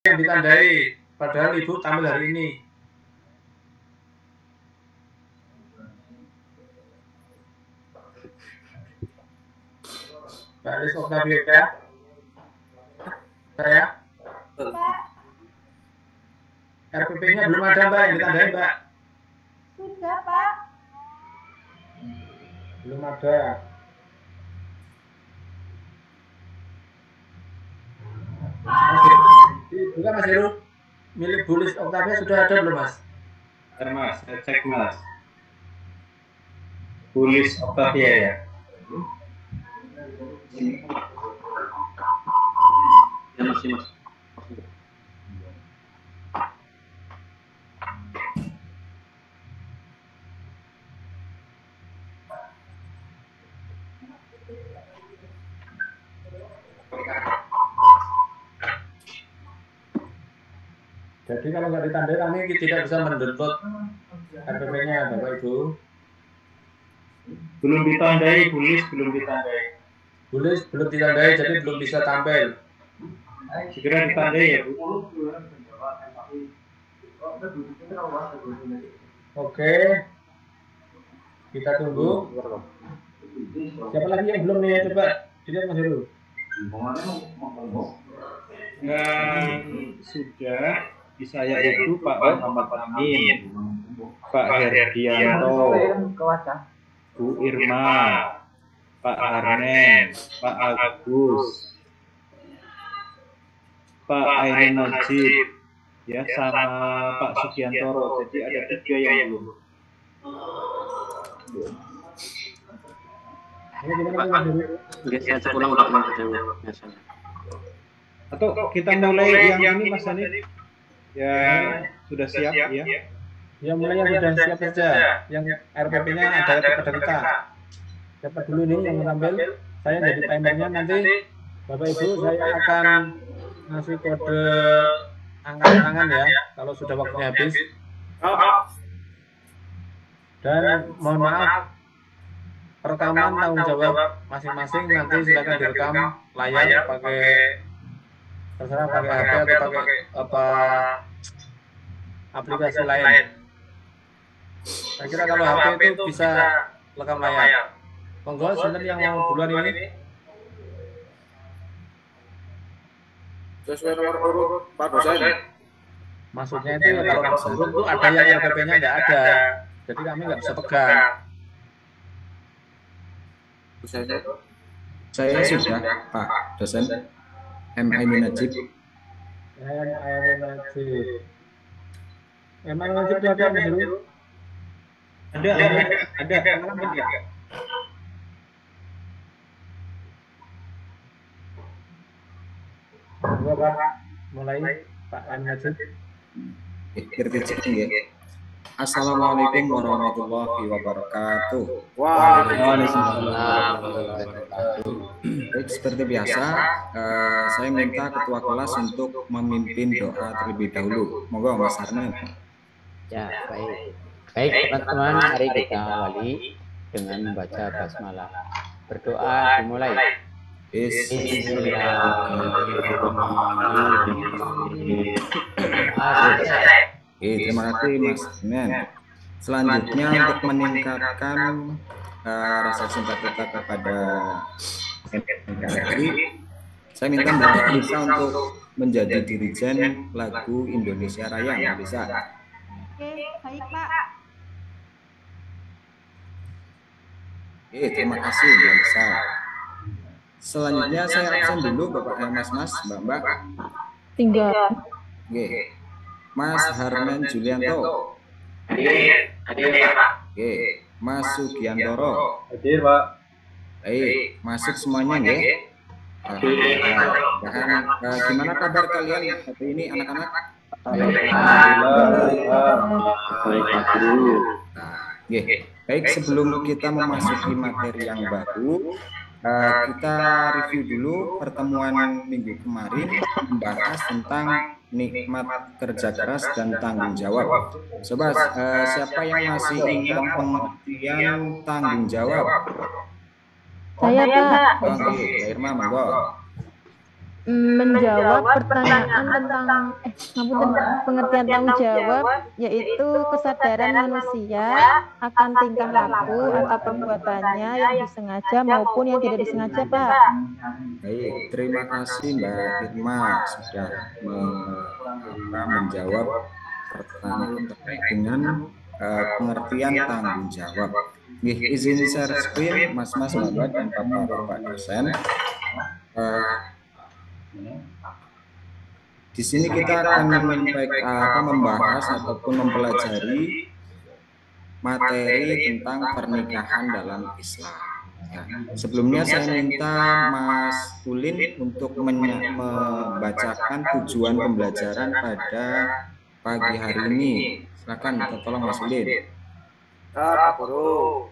yang ditandai, padahal Ibu tampil hari ini. Mbak Alis Octavia, saya. RPP-nya belum ada Mbak yang ditandai Mbak. Sudah Pak. Belum ada. Bukan Mas Heru, milik Bu Alis Octavia sudah ada belum Mas? Bentar Mas, saya cek Mas. Bu Alis Octavia ya. Ya masih Mas. Jadi kalau nggak ditandai kami tidak bisa mendownload RPP-nya Bapak Ibu. Belum ditandai, Bu Alis belum ditandai. Bu Alis belum ditandai, jadi belum bisa tampil. Segera ditandai ya Bu. Oke, kita tunggu. Siapa lagi yang belum nih? Coba dilihat Mas Heru. Yang sudah di saya itu Pak Muhammad Amin, Pak Herdianto, Bu Irma, Pak Harnen, Pak Agus, Pak Ainun Najib, ya sama Pak Sugiantoro. Jadi ada 3 yang belum. Ini gimana Mas Heru? Saya cek ulang dokumen biasanya. Atau kita mulai yang ini Mas Hanif, yang sudah siap ya? Ya mulai yang sudah siap saja. Yang RPP-nya ada kepada kita. Siapa dulu nih yang tampil? Saya jadi timernya, nanti Bapak Ibu saya akan ngasih kode angkat tangan ya kalau sudah waktunya habis. Dan mohon maaf, rekaman tanggung jawab masing-masing, nanti silakan direkam layar pakai terserah pakai HP atau pakai apa aplikasi lain. Saya kira kalau HP itu bisa rekam layar. Monggo sebentar yang mau duluan ini. Sesuai nomor urut Pak dosen. Maksudnya itu kalau nomor urut itu ada yang RPP-nya nggak ada, jadi kami nggak bisa pegang. Saya sudah Pak dosen. M. Ainun Najib. Emang Najib itu ada Mas Heru? Ada. Dua Pak, mulai Pak Ainun Najib. Assalamualaikum warahmatullahi wabarakatuh. Waalaikumsalam warahmatullahi wabarakatuh. Baik, seperti biasa, saya minta ketua kelas untuk memimpin doa terlebih dahulu. Moga Mas Harnen. Ya, baik. Baik, teman-teman, mari kita awali dengan membaca basmalah. Berdoa dimulai. Bismillahirrahmanirrahim. Terima kasih Mas Harnen. Selanjutnya untuk meningkatkan rasa cinta kita kepada NKRI, saya minta Mbak bisa untuk menjadi dirijen lagu Indonesia Raya, Mbak bisa. Oke, baik Pak. Terima kasih Mbak bisa. Selanjutnya saya absen dulu Bapak Mas, Mbak. Tinggal. Mas Harnen Julianto. Hadir Pak. Mas Sugiantoro. Hadir Pak. Baik, masuk semuanya ya. Gimana kabar kalian hari ini anak-anak? Baik, sebelum kita memasuki materi yang baru, kita review dulu pertemuan minggu kemarin membahas tentang nikmat kerja keras dan tanggung jawab. Sobat, siapa yang masih ingat pengertian tanggung jawab? Saya Pak. Oke, Irma, monggo. menjawab pertanyaan tentang pengertian tanggung jawab, yaitu kesadaran manusia akan tingkah laku atau perbuatannya yang disengaja maupun yang tidak disengaja, Pak. Baik, terima kasih Mbak Irma sudah menjawab pertanyaan terkait dengan pengertian tanggung jawab. Izin share screen Mas-mas, Mbak dan Bapak dosen. Di sini kita akan membahas ataupun mempelajari materi tentang pernikahan dalam Islam. Ya. Sebelumnya saya minta Mas Ulin untuk membacakan tujuan pembelajaran pada pagi hari ini. Silakan, minta tolong Mas Ulin. Pak Guru,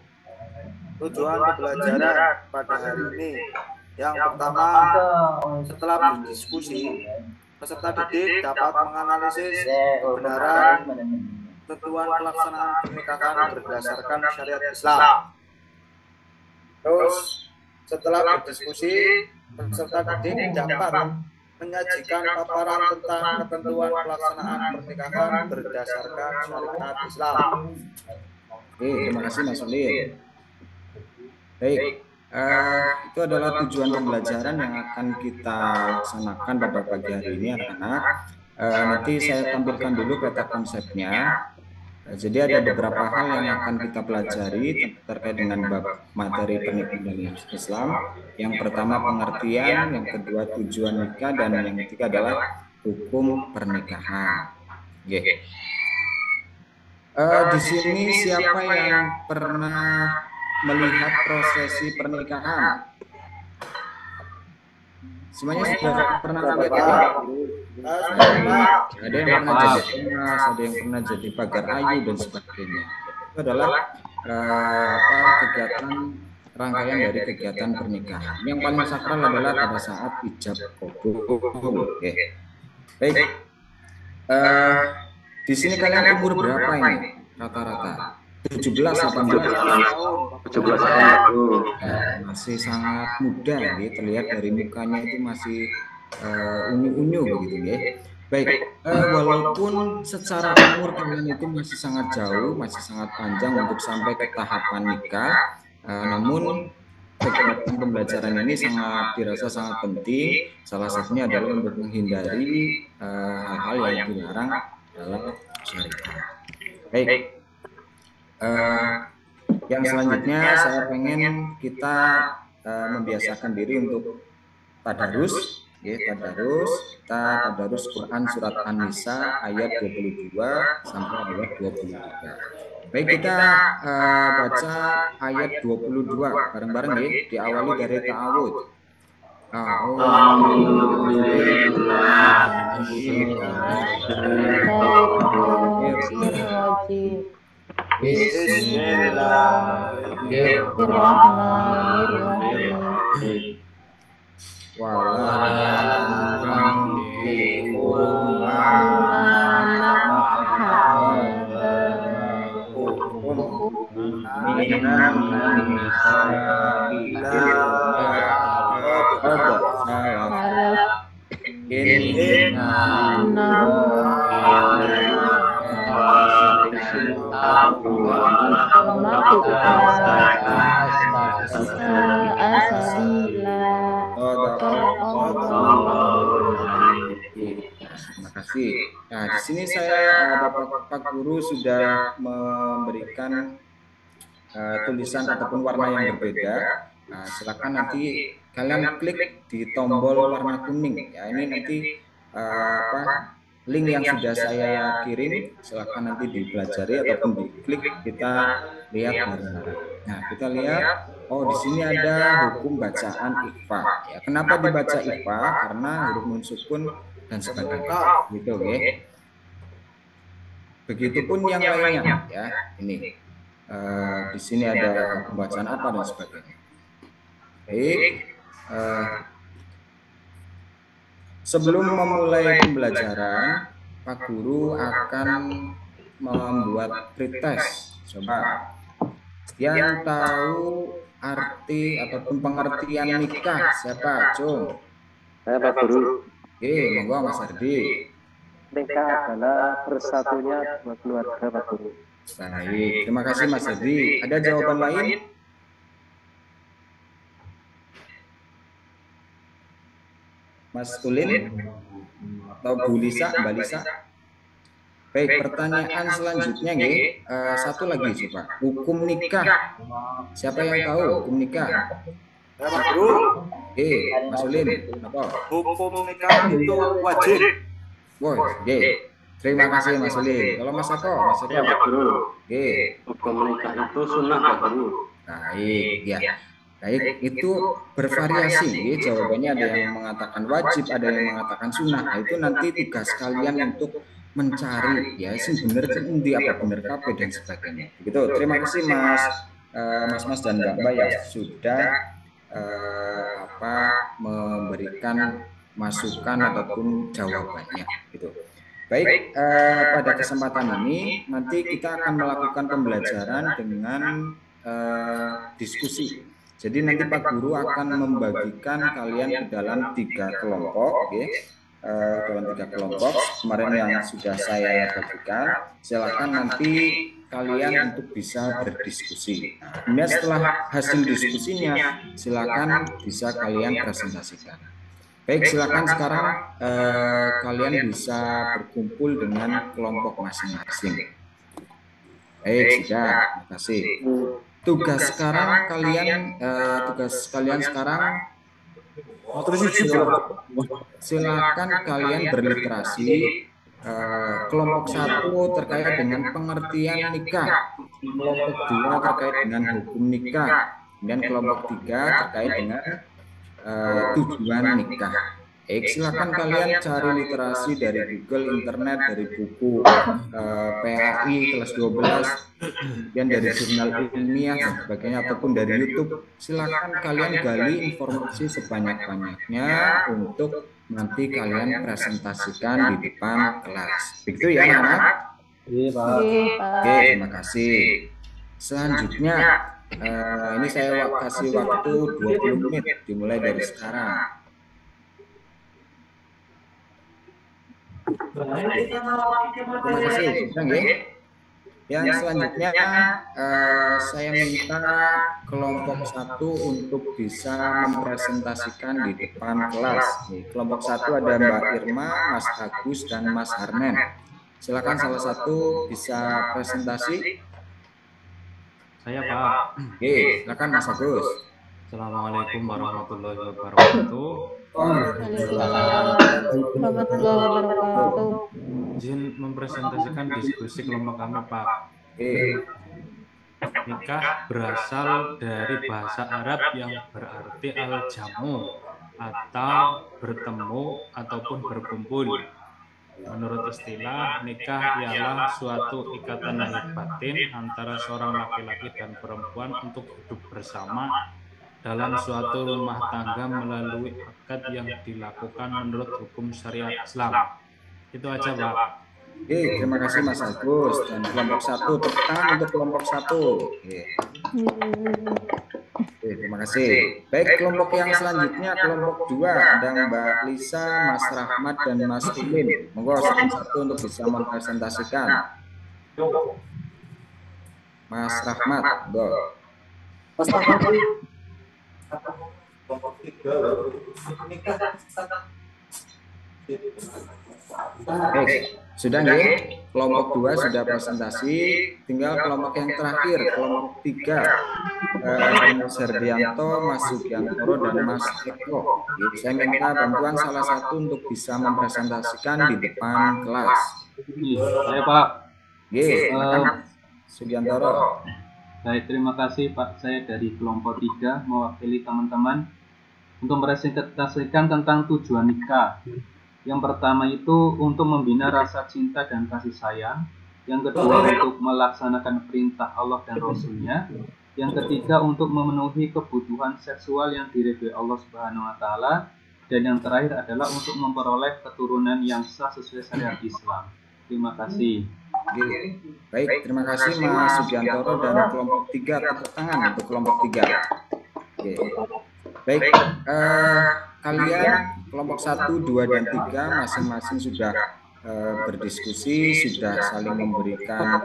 tujuan pembelajaran pada hari ini yang pertama, setelah berdiskusi, peserta didik dapat menganalisis kebenaran ketentuan pelaksanaan pernikahan berdasarkan syariat Islam. Terus, setelah berdiskusi, peserta didik dapat menyajikan paparan tentang ketentuan pelaksanaan pernikahan berdasarkan syariat Islam. Oke, terima kasih Mas Ulin. Baik. Itu adalah tujuan pembelajaran yang akan kita laksanakan pada pagi hari ini, anak-anak. Nanti saya tampilkan dulu peta konsepnya. Jadi ada beberapa hal yang akan kita pelajari terkait dengan bab materi pernikahan dalam Islam. Yang pertama pengertian, yang kedua tujuan nikah, dan yang ketiga adalah hukum pernikahan. Oke. Di sini siapa yang pernah melihat prosesi pernikahan? Semuanya sudah pernah lihat ya? Ada yang pernah jadi emas, ada yang pernah jadi pagar ayu dan sebagainya. Itu adalah kegiatan rangkaian dari kegiatan pernikahan. Yang paling sakral adalah pada saat ijab kabul. Oke. Baik. Di sini kalian umur berapa ini rata-rata? 17 18 tahun. Masih sangat muda ya, terlihat dari mukanya itu masih unyu-unyu begitu ya. Baik, walaupun secara umur kalian itu masih sangat jauh, masih sangat panjang untuk sampai ke tahapan nikah, namun kegiatan pembelajaran ini dirasa sangat penting. Salah satunya adalah untuk menghindari hal-hal yang dilarang dalam syariat. Baik. Yang selanjutnya saya pengen kita membiasakan diri untuk tadarus, ya, kita tadarus Quran surat An-Nisa ayat 22 sampai ayat 23. Baik, kita baca ayat 22 bareng-bareng ya, diawali dari ta'awud. Bismillahirrahmanirrahim. Terima kasih. Nah, di sini saya Bapak Guru sudah memberikan tulisan ataupun warna yang berbeda. Nah, silakan nanti kalian klik di tombol warna kuning. Ya, ini nanti link yang sudah saya kirim, silakan nanti dipelajari ataupun diklik, kita lihat bareng-bareng. Nah, kita lihat, oh di sini ada hukum bacaan ikhfa. Ya, kenapa dibaca ikhfa? Karena huruf nun sukun dan sebagainya. Gitu, ya. Begitupun yang lainnya, ya. Ini di sini ada pembacaan apa dan sebagainya. Baik. Sebelum memulai pembelajaran, Pak Guru akan membuat pretest. Coba yang tahu arti ataupun pengertian nikah siapa? Cung. Saya Pak Guru. Oke, monggo Mas Ardi. Nikah adalah bersatunya dua keluarga Pak Guru. Baik, terima kasih Mas Ardi. Ada jawaban lain? Mas Ulin atau Bu Lisa, Mbak Lisa? Baik, pertanyaan selanjutnya nih, satu lagi coba. Hukum nikah. Siapa yang tahu hukum nikah? Ya Pak Guru, Mas Ulin, apa? hukum nikah itu wajib. Woi, terima kasih Mas Ulin. Kalau Mas Eko, Ya Pak Guru. Oke. Hukum nikah itu sunnah Pak Guru. Baik, ya. Baik, itu bervariasi. Jawabannya ada yang mengatakan wajib, ada yang mengatakan sunnah. Nah, itu nanti tugas kalian untuk mencari ya sing bener endi apa bener kabeh dan sebagainya. Begitu. Terima kasih Mas dan Mbak yang sudah memberikan masukan ataupun jawabannya gitu. Baik, pada kesempatan ini nanti kita akan melakukan pembelajaran dengan diskusi. Jadi nanti Pak Guru akan membagikan kalian ke dalam 3 kelompok, dalam 3 kelompok. Kemarin yang sudah saya bagikan, silakan nanti kalian untuk bisa berdiskusi. Kemudian setelah hasil diskusinya, silakan bisa kalian presentasikan. Baik, silakan sekarang kalian bisa berkumpul dengan kelompok masing-masing. Baik, sudah, terima kasih. Tugas kalian sekarang silakan kalian berliterasi. Kelompok 1 terkait dengan pengertian nikah, kelompok 2 terkait dengan hukum nikah, dan kelompok 3 terkait dengan tujuan nikah. Silakan kalian cari literasi dari Google, internet, dari buku PAI kelas 12, dan dari jurnal ilmiah dan sebagainya, ataupun dari YouTube. Silakan kalian gali informasi sebanyak-banyaknya untuk nanti kalian presentasikan di depan kelas. Begitu ya, anak-anak? Iya, Pak. Oke, terima kasih. Selanjutnya, ini saya kasih waktu 20 menit dimulai dari sekarang. Terima kasih, sudah ya. Yang selanjutnya saya minta kelompok 1 untuk bisa mempresentasikan di depan kelas. Kelompok 1 ada Mbak Irma, Mas Agus, dan Mas Harmen. Silakan salah satu bisa presentasi. Saya Pak. Silakan Mas Agus. Assalamualaikum warahmatullahi wabarakatuh. Warahmatullahi wabarakatuh. Izin mempresentasikan diskusi kelompok kami, Pak. Nikah berasal dari bahasa Arab yang berarti al-jamu atau bertemu ataupun berkumpul. Menurut istilah, nikah ialah suatu ikatan lahir batin antara seorang laki-laki dan perempuan untuk hidup bersama dalam suatu rumah tangga melalui akad yang dilakukan menurut hukum syariat Islam. Itu aja, Pak. Terima kasih Mas Agus. Dan kelompok 1, tepuk tangan untuk kelompok 1. Terima kasih. Baik, kelompok yang selanjutnya kelompok 2 ada Mbak Lisa, Mas Rahmat, dan Mas Ulin. Monggo satu untuk bisa mempresentasikan. Mas Rahmat, go. Mas Rahmat. Baik, sudah nggih? Kelompok 2 sudah presentasi, tinggal kelompok yang terakhir, kelompok 3. Mas Herdianto, Mas Sugiantoro, dan Mas Eko. Saya minta bantuan salah satu untuk bisa mempresentasikan di depan kelas. Saya Pak. Mas Sugiantoro. Baik, terima kasih Pak. Saya dari kelompok 3 mewakili teman-teman untuk mempresentasikan tentang tujuan nikah. Yang pertama itu untuk membina rasa cinta dan kasih sayang. Yang kedua untuk melaksanakan perintah Allah dan Rasul-Nya. Yang ketiga untuk memenuhi kebutuhan seksual yang diridhoi Allah Subhanahu wa taala. Dan yang terakhir adalah untuk memperoleh keturunan yang sah sesuai syariat Islam. Terima kasih. Baik, terima kasih Mas Sugiantoro dan kelompok 3, tepuk tangan untuk kelompok 3. Baik, kalian kelompok 1, 2, dan 3 masing-masing sudah berdiskusi, sudah saling memberikan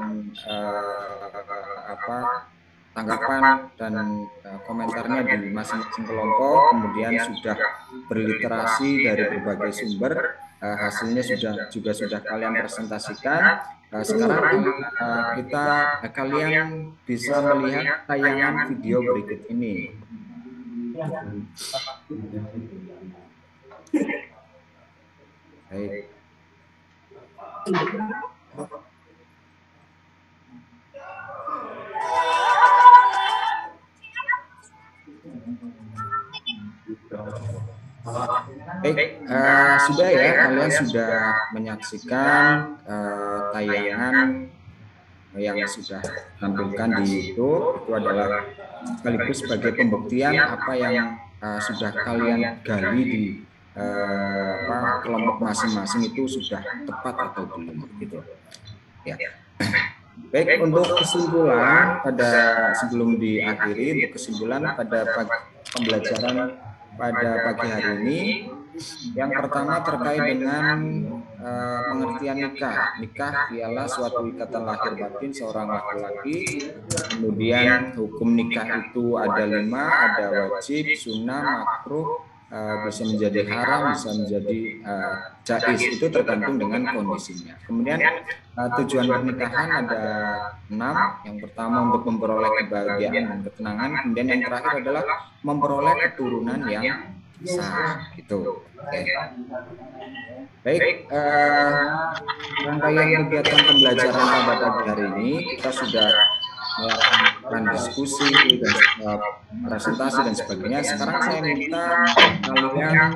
tanggapan dan komentarnya di masing-masing kelompok, kemudian sudah berliterasi dari berbagai sumber, hasilnya juga sudah kalian presentasikan. Sekarang kalian bisa melihat tayangan video berikut ini. Baik. Baik, sudah ya, kalian sudah menyaksikan tayangan yang sudah tampilkan di YouTube. Itu adalah sekaligus sebagai pembuktian apa yang sudah kalian gali di kelompok masing-masing itu sudah tepat atau belum, gitu. Ya. Baik, untuk kesimpulan sebelum diakhiri, untuk kesimpulan pada pembelajaran pada pagi hari ini, yang pertama terkait dengan pengertian nikah. Nikah ialah suatu ikatan lahir batin seorang laki-laki. Kemudian hukum nikah itu ada 5, ada wajib, sunnah, makruh, bisa menjadi haram, bisa menjadi jaiz, itu tergantung dengan kondisinya. Kemudian tujuan pernikahan ada 6. Yang pertama untuk memperoleh kebahagiaan dan ketenangan. Kemudian yang terakhir adalah memperoleh keturunan yang sah. Gitu. Okay. Baik, rangkaian kegiatan pembelajaran pada pagi hari ini kita sudah melakukan diskusi dan presentasi dan sebagainya. Sekarang saya minta kalian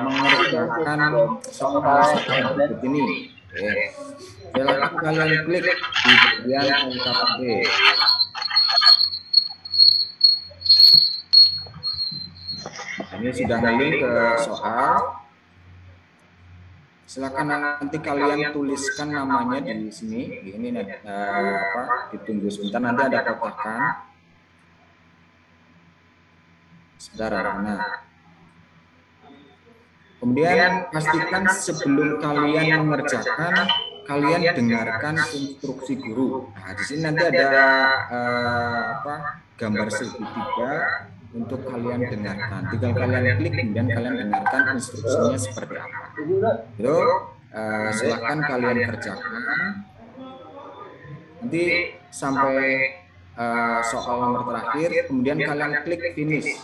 mengerjakan soal-soal berikut ini. Oke. Silakan kalian klik di bagian LKPD. Ini sudah ngelink ke soal. Silakan nanti kalian tuliskan namanya di sini. Ini ditunggu sebentar, nanti ada kotakan. Sebentar, nah. Kemudian pastikan sebelum kalian mengerjakan, kalian dengarkan instruksi guru. Nah, di sini nanti ada gambar segitiga untuk kalian dengarkan. Tinggal kalian klik, kemudian kalian dengarkan instruksinya seperti apa. Itu silahkan kalian kerjakan. Nanti sampai soal nomor terakhir, kemudian kalian klik finish.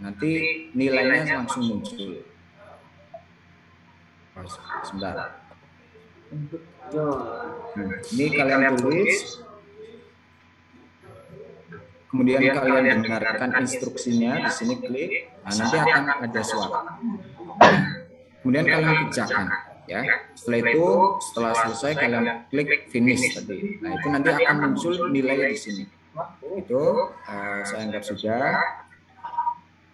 Nanti nilainya langsung muncul. Sebentar. Ini kalian tulis. Kemudian kalian dengarkan instruksinya, di sini klik. Nah, nanti akan ada suara. Kemudian kalian kerjakan, ya. Setelah selesai kalian klik finish tadi. Nah, itu nanti akan muncul nilai di sini. Itu saya anggap sudah.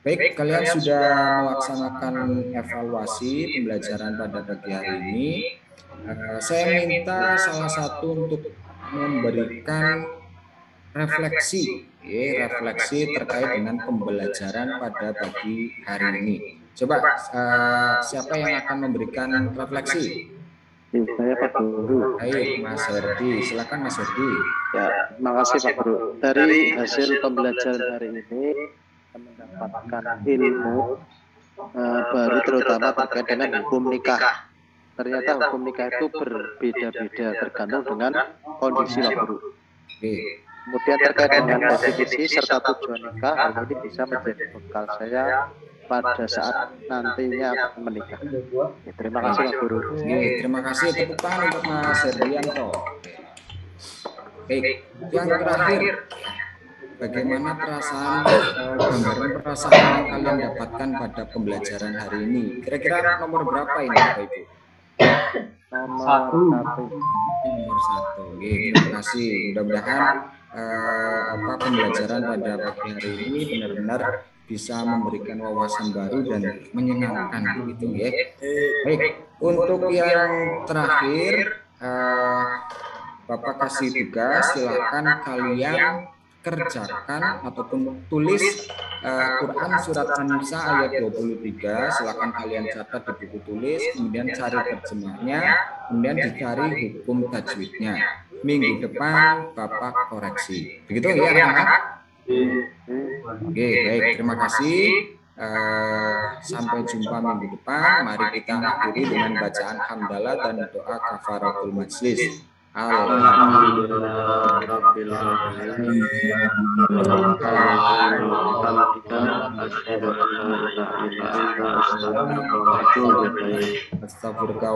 Baik, kalian sudah melaksanakan evaluasi pembelajaran pada pagi hari ini. Saya minta salah satu untuk memberikan refleksi terkait dengan pembelajaran pada pagi hari ini. Coba siapa yang akan memberikan refleksi? Saya Pak Guru. Baik, Mas Herdi. Silakan Mas Herdi. Ya, terima kasih Pak Guru. Dari hasil pembelajaran hari ini mendapatkan ilmu baru terutama terkait dengan hukum nikah. Ternyata hukum nikah itu berbeda-beda tergantung dengan kondisi Pak Guru. Kemudian terkait dengan definisi serta tujuan nikah, hal ini bisa menjadi bekal saya pada saat nantinya akan menikah. Ya, terima kasih Pak Guru. Terima kasih, tepuk tangan untuk Mas Herdianto. Baik, yang terakhir, bagaimana gambaran perasaan yang kalian dapatkan pada pembelajaran hari ini? Kira-kira nomor berapa ini Bapak Ibu? Nomor 1. Nomor 1. Terima kasih. Mudah-mudahan pembelajaran pada pagi hari ini benar-benar bisa memberikan wawasan baru dan menyenangkan begitu ya. Baik, untuk yang terakhir Bapak kasih tugas, silakan kalian kerjakan ataupun tulis Quran surat An-Nisa ayat 23, silakan kalian catat di buku tulis, kemudian cari terjemahnya, kemudian dicari hukum tajwidnya. Minggu depan Bapak koreksi. Begitu ya anak-anak? Oke, baik, terima kasih. Sampai jumpa minggu depan. Mari kita akhiri dengan bacaan hamdalah dan doa kafaratul majlis. Astagfirullah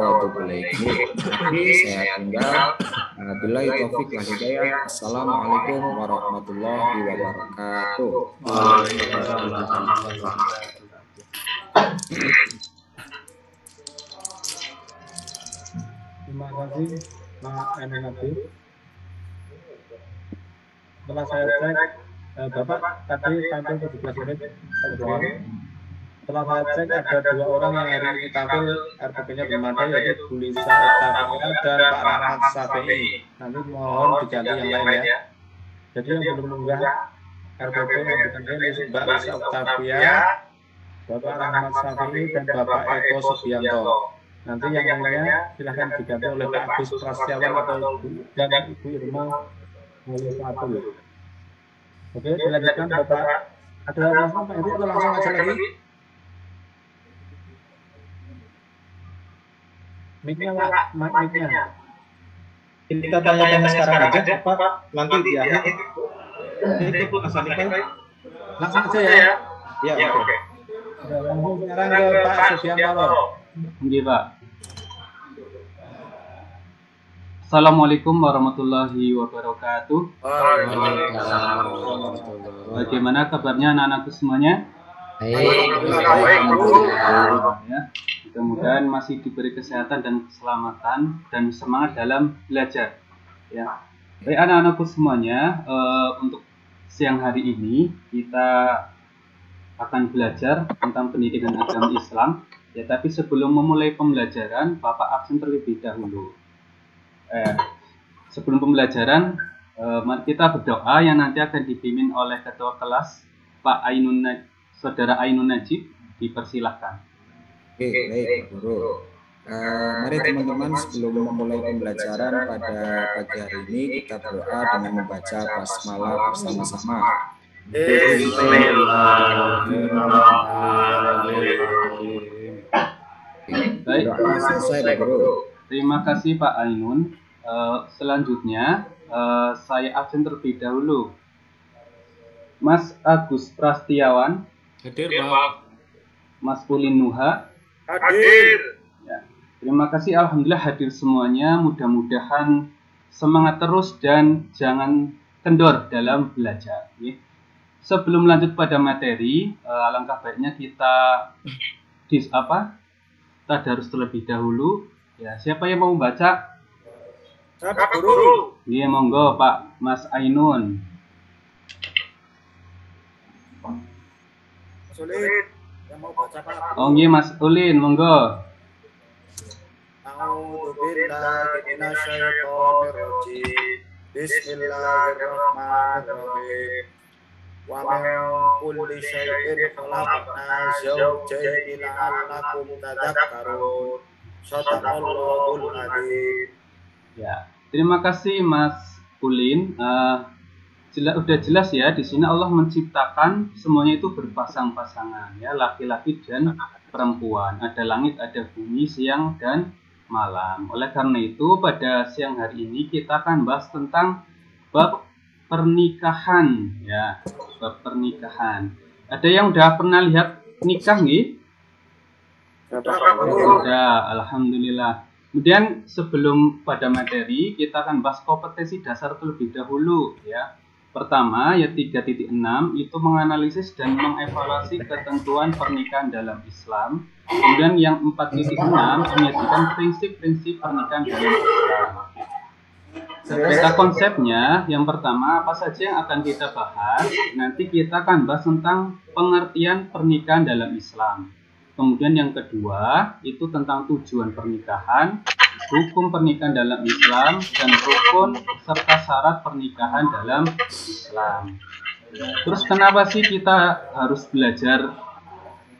wa atubu ilaik. Saya tinggal. Billahi taufik wal hidayah. Assalamualaikum warahmatullahi wabarakatuh. Terima kasih Pak Emenabi. Setelah saya cek, Bapak tadi tampil 17 menit. Setelah saya cek ada 2 orang yang hari ini tampil RPP-nya bermadai, yaitu Bu Lisa Octavia dan Pak Rahmat Safi'i. Nanti mohon diganti yang lain ya. Jadi yang belum mengunggah RPP yang ditandain Mbak Lisa Octavia, Bapak Rahmat Safi'i dan Bapak Eko Subianto. Nanti yang lainnya silahkan diganti oleh Pak Agus Prasetyawan atau dan Ibu Irma Mulyafatul. Oke, dilanjutkan Bapak. Ada langsung Pak Ibu atau langsung aja lagi? Mic-nya Pak, mic-nya. Kita tanya-tanya sekarang aja, Pak. Nanti di akhir. Itu asal Langsung aja ya. Ya, oke. Langsung sekarang ke Pak Subianto. Nggih, Pak. Assalamualaikum warahmatullahi wabarakatuh. Bagaimana kabarnya anak-anakku semuanya? Ya, mudah-mudahan masih diberi kesehatan dan keselamatan dan semangat dalam belajar. Ya, baik anak-anakku semuanya, untuk siang hari ini kita akan belajar tentang pendidikan agama Islam. Ya, tapi sebelum memulai pembelajaran, Bapak absen terlebih dahulu. Sebelum pembelajaran, mari kita berdoa yang nanti akan dipimpin oleh Ketua Kelas Pak Saudara Ainun Najib. Dipersilahkan. Oke, baik Guru. Mari teman-teman sebelum memulai pembelajaran pada pagi hari ini kita berdoa dengan membaca basmalah bersama-sama. Baik, selesai Pak Guru. Terima kasih Pak Ainun. Selanjutnya saya absen terlebih dahulu. Mas Agus Prasetyawan. Hadir Pak. Mas Ulin Nuha. Hadir. Ya, terima kasih, alhamdulillah hadir semuanya. Mudah-mudahan semangat terus dan jangan kendor dalam belajar. Ya. Sebelum lanjut pada materi, alangkah baiknya kita tadarus terlebih dahulu. Ya, siapa yang mau membaca? Pak Guru. Iya, monggo Pak Mas Ainun. Sulit. Yang mau baca Pak. Oh, iya Mas Ulin, monggo. A'udzubillahi minasyaitonirrajim. Bismillahirrahmanirrahim. Wa min kulli syai'in khalaqna zawjayn la'allakum tadhakkarun. Shadaqallahul adzim. Ya, terima kasih Mas Ulin. Udah jelas ya, di sini Allah menciptakan semuanya itu berpasang-pasangan ya, laki-laki dan perempuan. Ada langit, ada bumi, siang dan malam. Oleh karena itu pada siang hari ini kita akan bahas tentang bab pernikahan ya, bab pernikahan. Ada yang udah pernah lihat nikah nggih? Sudah, alhamdulillah. Kemudian sebelum pada materi kita akan bahas kompetensi dasar terlebih dahulu ya. Pertama, ayat 3.6 itu menganalisis dan mengevaluasi ketentuan pernikahan dalam Islam. Kemudian yang 4.6 menyajikan prinsip-prinsip pernikahan dalam Islam. Peta konsepnya, yang pertama apa saja yang akan kita bahas. Nanti kita akan bahas tentang pengertian pernikahan dalam Islam. Kemudian yang kedua itu tentang tujuan pernikahan. hukum pernikahan dalam Islam dan rukun serta syarat pernikahan dalam Islam. Terus kenapa sih kita harus belajar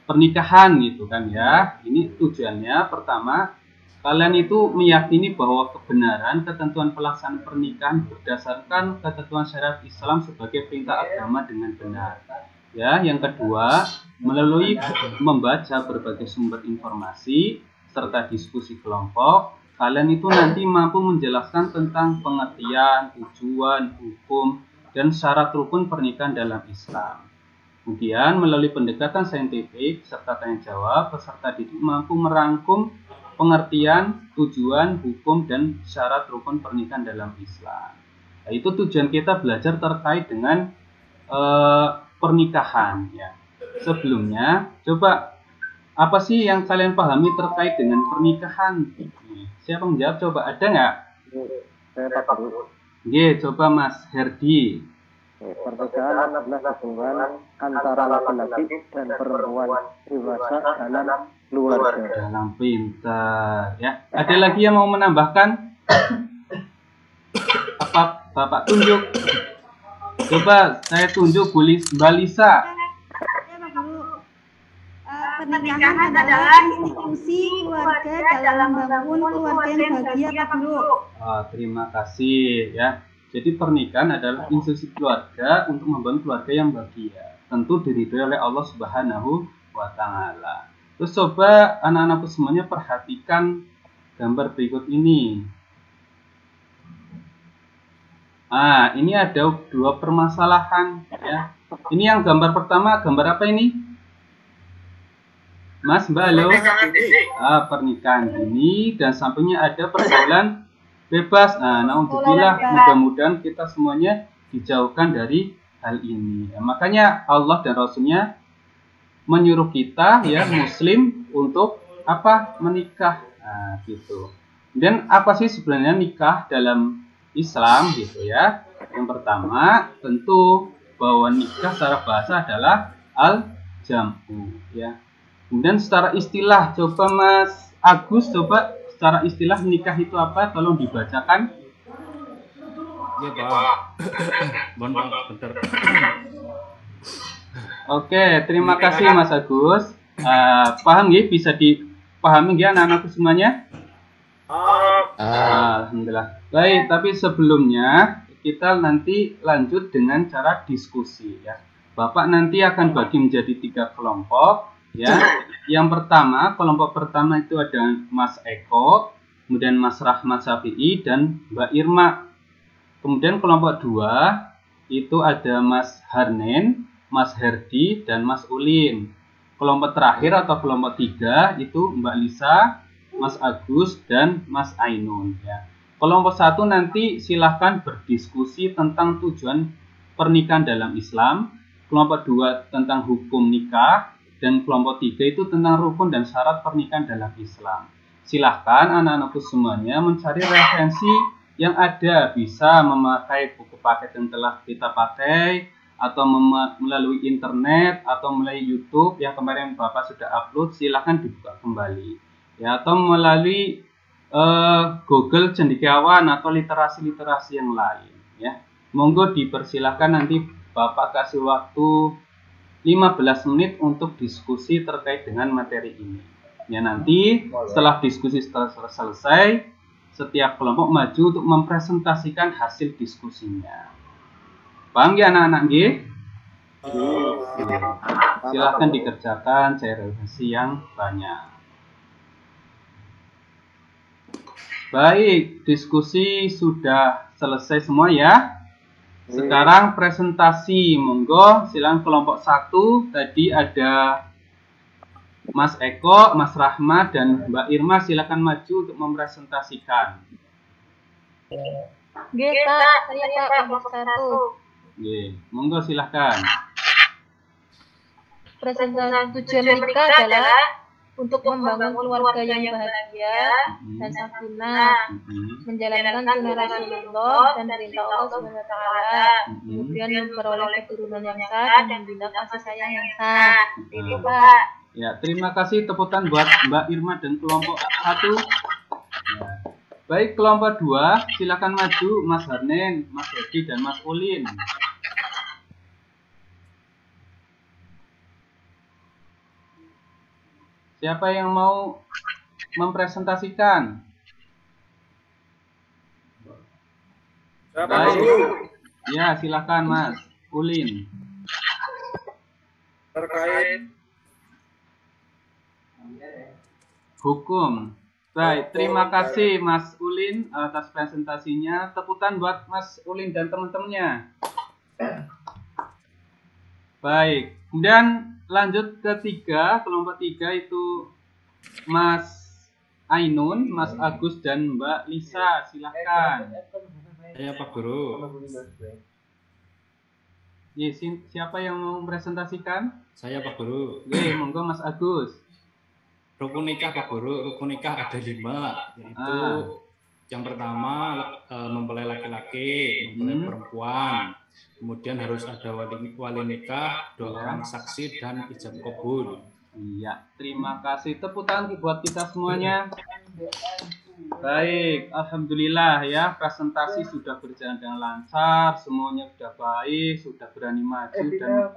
pernikahan gitu kan ya? Ini tujuannya pertama, kalian itu meyakini bahwa kebenaran ketentuan pelaksanaan pernikahan berdasarkan ketentuan syariat Islam sebagai perintah agama dengan benar. Ya, yang kedua, melalui membaca berbagai sumber informasi serta diskusi kelompok, kalian itu nanti mampu menjelaskan tentang pengertian, tujuan, hukum, dan syarat rukun pernikahan dalam Islam. Kemudian, melalui pendekatan saintifik serta tanya jawab, peserta didik mampu merangkum pengertian, tujuan, hukum, dan syarat rukun pernikahan dalam Islam. Nah, itu tujuan kita belajar terkait dengan pernikahan ya. Sebelumnya, coba apa sih yang kalian pahami terkait dengan pernikahan? Siapa yang jawab? Coba ada nggak? Saya Pak Guru. Oke, coba Mas Herdi. Pernikahan adalah hubungan antara laki-laki dan perempuan dewasa dalam keluarga. Dalam pintar ya. Ada lagi yang mau menambahkan? Apa Bapak tunjuk? Coba saya tunjuk Mbak Lisa. Pernikahan adalah institusi keluarga dalam membangun keluarga yang bahagia, Pak Guru. Oh, terima kasih ya. Jadi pernikahan adalah institusi keluarga untuk membangun keluarga yang bahagia. Tentu diridhoi oleh Allah Subhanahu wa Ta'ala. Terus coba anak-anakku semuanya perhatikan gambar berikut ini. Ah, ini ada dua permasalahan ya. Ini yang gambar pertama, gambar apa ini? Mas, Mbak, halo. Pernikahan dini dan sampingnya ada pergaulan bebas. Nah, naudzubillah, mudah-mudahan kita semuanya dijauhkan dari hal ini. Ya, makanya Allah dan Rasulnya menyuruh kita ya Muslim untuk apa? Menikah. Nah, gitu. Dan apa sih sebenarnya nikah dalam Islam gitu ya? Yang pertama tentu bahwa nikah secara bahasa adalah al-jam'u ya. Kemudian secara istilah, coba Mas Agus, coba secara istilah nikah itu apa? Tolong dibacakan. Ya Pak. Bentar. Oke, terima kasih Mas Agus. Paham ya? Bisa dipahami ya anak-anakku semuanya? Alhamdulillah. Baik, tapi sebelumnya kita nanti lanjut dengan cara diskusi ya. Bapak nanti akan bagi menjadi 3 kelompok ya. Yang pertama, kelompok pertama itu ada Mas Eko, kemudian Mas Rahmat Syafi'i dan Mbak Irma. Kemudian kelompok 2 itu ada Mas Harnen, Mas Herdi dan Mas Ulin. Kelompok terakhir atau kelompok 3 itu Mbak Lisa, Mas Agus dan Mas Ainun ya. Kelompok 1 nanti silahkan berdiskusi tentang tujuan pernikahan dalam Islam. Kelompok 2 tentang hukum nikah dan kelompok 3 itu tentang rukun dan syarat pernikahan dalam Islam. Silahkan anak-anakku semuanya mencari referensi yang ada, bisa memakai buku paket yang telah kita pakai atau melalui internet atau melalui YouTube yang kemarin Bapak sudah upload, silahkan dibuka kembali. Ya, atau melalui Google cendekiawan atau literasi-literasi yang lain ya. Monggo dipersilahkan, nanti Bapak kasih waktu 15 menit untuk diskusi terkait dengan materi ini. Ya, nanti setelah diskusi selesai, setiap kelompok maju untuk mempresentasikan hasil diskusinya. Paham ya anak-anak nggih? Silahkan dikerjakan cairan yang banyak. Baik, diskusi sudah selesai semua ya. Sekarang presentasi, monggo silakan kelompok 1 tadi ada Mas Eko, Mas Rahmat dan Mbak Irma, silakan maju untuk mempresentasikan. Nggih, Kak, saya Kak kelompok 1. Nggih, monggo silakan. Presentasi tujuan nikah adalah untuk membangun keluarga yang bahagia dan sakinah, menjalankan sunnah Rasulullah dan perintah Allah SWT, kemudian memperoleh keturunan yang sah dan membina kasih sayang yang sah. Itu Pak. Ya, terima kasih, tepuk tangan buat Mbak Irma dan kelompok 1. Ya. Baik, kelompok 2, silakan maju Mas Harnen, Mas Hedi, dan Mas Ulin. Siapa yang mau mempresentasikan? Baik. Ya, silakan Mas Ulin. Terkait hukum. Baik, terima kasih Mas Ulin atas presentasinya. Tepukan buat Mas Ulin dan teman-temannya. Baik, kemudian lanjut ke 3, kelompok 3 itu Mas Ainun, Mas Agus, dan Mbak Lisa. Silakan. Saya Pak Guru. Siapa yang mau presentasikan? Saya Pak Guru. Monggo Mas Agus. Rukun nikah Pak Guru, rukun nikah ada 5, yaitu yang pertama mempelai laki-laki, mempelai perempuan, kemudian harus ada wali nikah, 2 orang saksi, dan ijab kabul. Iya, terima kasih. Tepuk tangan buat kita semuanya. Baik, alhamdulillah ya, presentasi sudah berjalan dengan lancar, semuanya sudah baik, sudah berani maju dan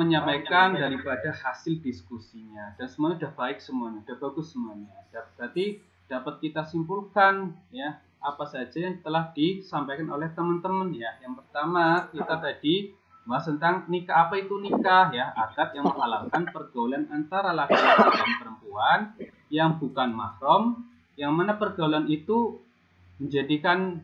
menyampaikan daripada hasil diskusinya, dan semuanya sudah baik semuanya, sudah bagus semuanya. Berarti dapat kita simpulkan ya apa saja yang telah disampaikan oleh teman-teman ya. Yang pertama kita tadi bahas tentang nikah. Apa itu nikah ya? Akad yang menghalalkan pergaulan antara laki-laki dan perempuan yang bukan mahram, yang mana pergaulan itu menjadikan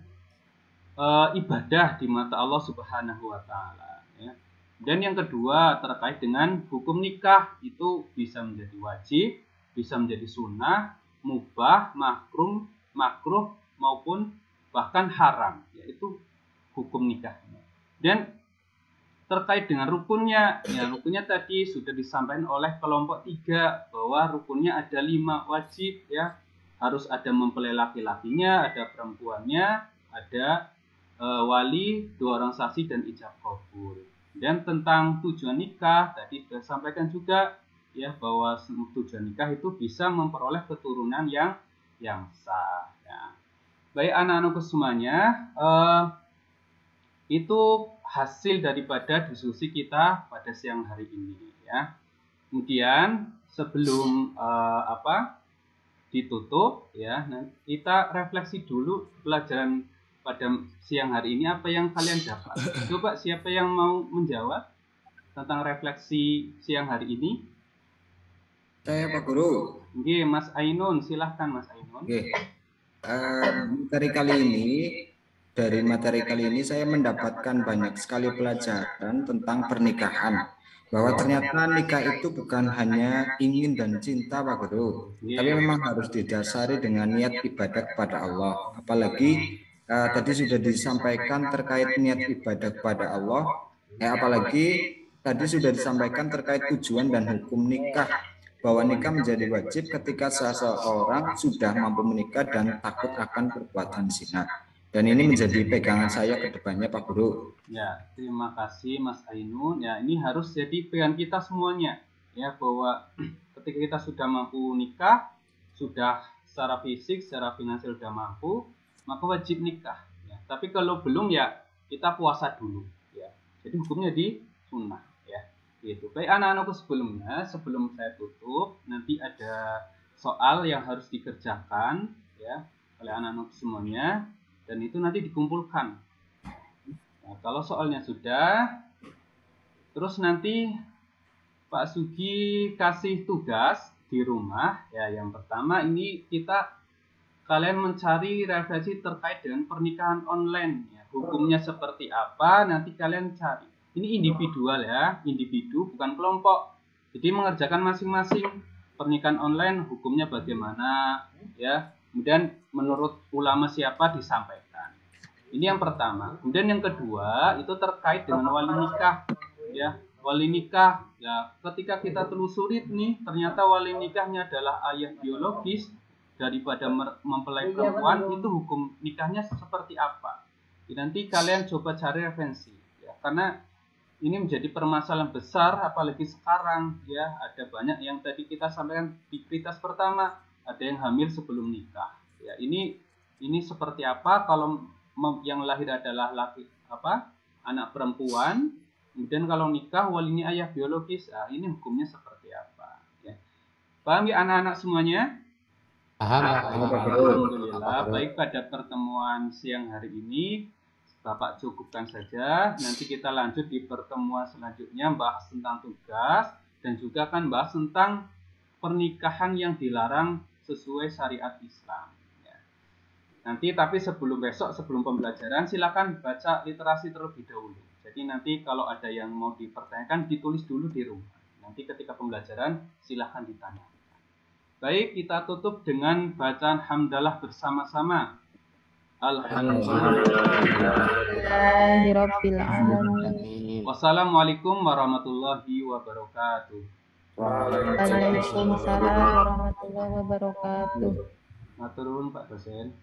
ibadah di mata Allah Subhanahu wa taala ya. Dan yang kedua terkait dengan hukum nikah, itu bisa menjadi wajib, bisa menjadi sunnah, mubah, makruh maupun bahkan haram, yaitu hukum nikah. Dan terkait dengan rukunnya, ya rukunnya tadi sudah disampaikan oleh kelompok 3 bahwa rukunnya ada 5 wajib ya, harus ada mempelai laki-lakinya, ada perempuannya, ada wali, 2 orang saksi, dan ijab kabul. Dan tentang tujuan nikah tadi sudah sampaikan juga ya, bahwa tujuan nikah itu bisa memperoleh keturunan yang sah ya. Baik anak-anakku semuanya, itu hasil daripada diskusi kita pada siang hari ini ya. Kemudian sebelum ditutup ya, kita refleksi dulu pelajaran pada siang hari ini, apa yang kalian dapat. Coba siapa yang mau menjawab tentang refleksi siang hari ini? Saya Pak Guru. Oke, Mas Ainun, silahkan Mas Ainun. Oke. Dari materi kali ini saya mendapatkan banyak sekali pelajaran tentang pernikahan. Bahwa ternyata nikah itu bukan hanya ingin dan cinta Pak Guru, tapi memang harus didasari dengan niat ibadah kepada Allah. Apalagi tadi sudah disampaikan terkait niat ibadah kepada Allah, apalagi tadi sudah disampaikan terkait tujuan dan hukum nikah, bahwa nikah menjadi wajib ketika seseorang sudah mampu menikah dan takut akan perbuatan zina. Dan ini menjadi pegangan saya ke depannya Pak Guru. Ya, terima kasih Mas Ainun. Ya, ini harus jadi pegangan kita semuanya ya, bahwa ketika kita sudah mampu nikah, sudah secara fisik, secara finansial sudah mampu, maka wajib nikah ya. Tapi kalau belum ya kita puasa dulu ya. Jadi hukumnya di sunnah ya. Gitu. Baik anak-anakku, sebelum saya tutup, nanti ada soal yang harus dikerjakan ya oleh anak-anak semuanya, dan itu nanti dikumpulkan. Nah, kalau soalnya sudah, terus nanti Pak Sugi kasih tugas di rumah ya. Yang pertama ini kalian mencari referensi terkait dengan pernikahan online ya. Hukumnya seperti apa, nanti kalian cari. Ini individual ya, individu bukan kelompok. Jadi mengerjakan masing-masing. Pernikahan online hukumnya bagaimana ya. Kemudian menurut ulama siapa disampaikan. Ini yang pertama. Kemudian yang kedua itu terkait dengan wali nikah ya. Wali nikah ya, ketika kita telusuri nih, ternyata wali nikahnya adalah ayah biologis daripada mempelai perempuan, itu hukum nikahnya seperti apa. Nanti kalian coba cari referensi ya, karena ini menjadi permasalahan besar apalagi sekarang ya. Ada banyak yang tadi kita sampaikan di prioritas pertama, ada yang hamil sebelum nikah Ya, ini seperti apa kalau yang lahir adalah anak perempuan, kemudian kalau nikah walinya ayah biologis, ini hukumnya seperti apa? Ya. Paham ya anak-anak semuanya? Paham. Alhamdulillah. Baik, pada pertemuan siang hari ini Bapak cukupkan saja. Nanti kita lanjut di pertemuan selanjutnya bahas tentang tugas dan juga akan bahas tentang pernikahan yang dilarang sesuai syariat Islam. Ya. Nanti tapi sebelum pembelajaran silakan baca literasi terlebih dahulu. Jadi nanti kalau ada yang mau dipertanyakan ditulis dulu di rumah. Nanti ketika pembelajaran silakan ditanya. Baik, kita tutup dengan bacaan hamdalah bersama-sama. Alhamdulillahirabbil alamin. Wassalamualaikum warahmatullahi wabarakatuh. Waalaikumsalam warahmatullahi wabarakatuh. Matur nuwun Pak dosen.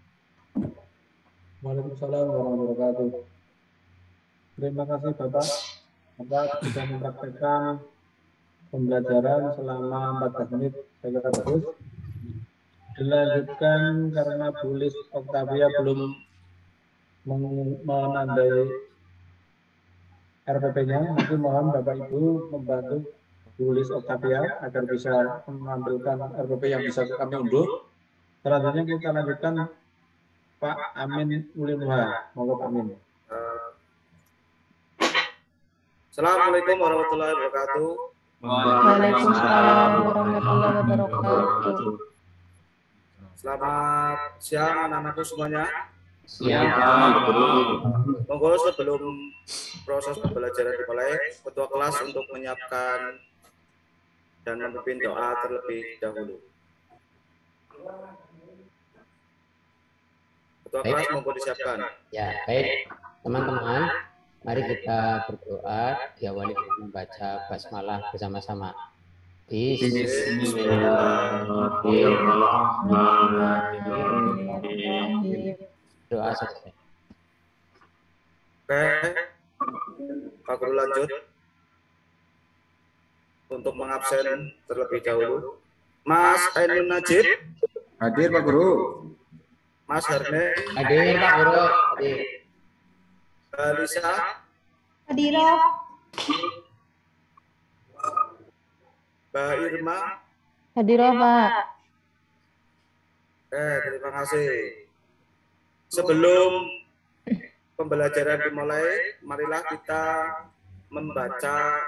Waalaikumsalam warahmatullahi wabarakatuh. Terima kasih Bapak sudah mempraktekkan pembelajaran selama 14 menit. Saya kira bagus. Dilanjutkan karena Bu Lis Octavia belum menandai RPP-nya. Nanti mohon Bapak Ibu membantu Bu Lis Octavia agar bisa mengambilkan RPP yang bisa kami unduh. Selanjutnya kita lanjutkan Pak Amin Ulimuha. Monggo Pak Amin. Assalamualaikum warahmatullahi wabarakatuh. Waalaikumsalam warahmatullahi wabarakatuh. Selamat siang anak-anakku semuanya. Siang. Monggo sebelum proses pembelajaran dimulai, ketua kelas untuk menyiapkan dan memimpin doa terlebih dahulu. Ketua kelas monggo disiapkan. Ya, baik teman-teman, mari kita berdoa diawali dengan membaca basmalah bersama-sama. Bismillahirrahmanirrahim. Doa selesai. Oke, Pak Guru lanjut untuk mengabsen terlebih dahulu. Mas Ainun Najib. Hadir Pak Guru. Mas Harne. Hadir Pak Guru. Hadir. Lisa. Hadir. Mbak Irma. Hadir Pak. Terima kasih. Sebelum pembelajaran dimulai, marilah kita membaca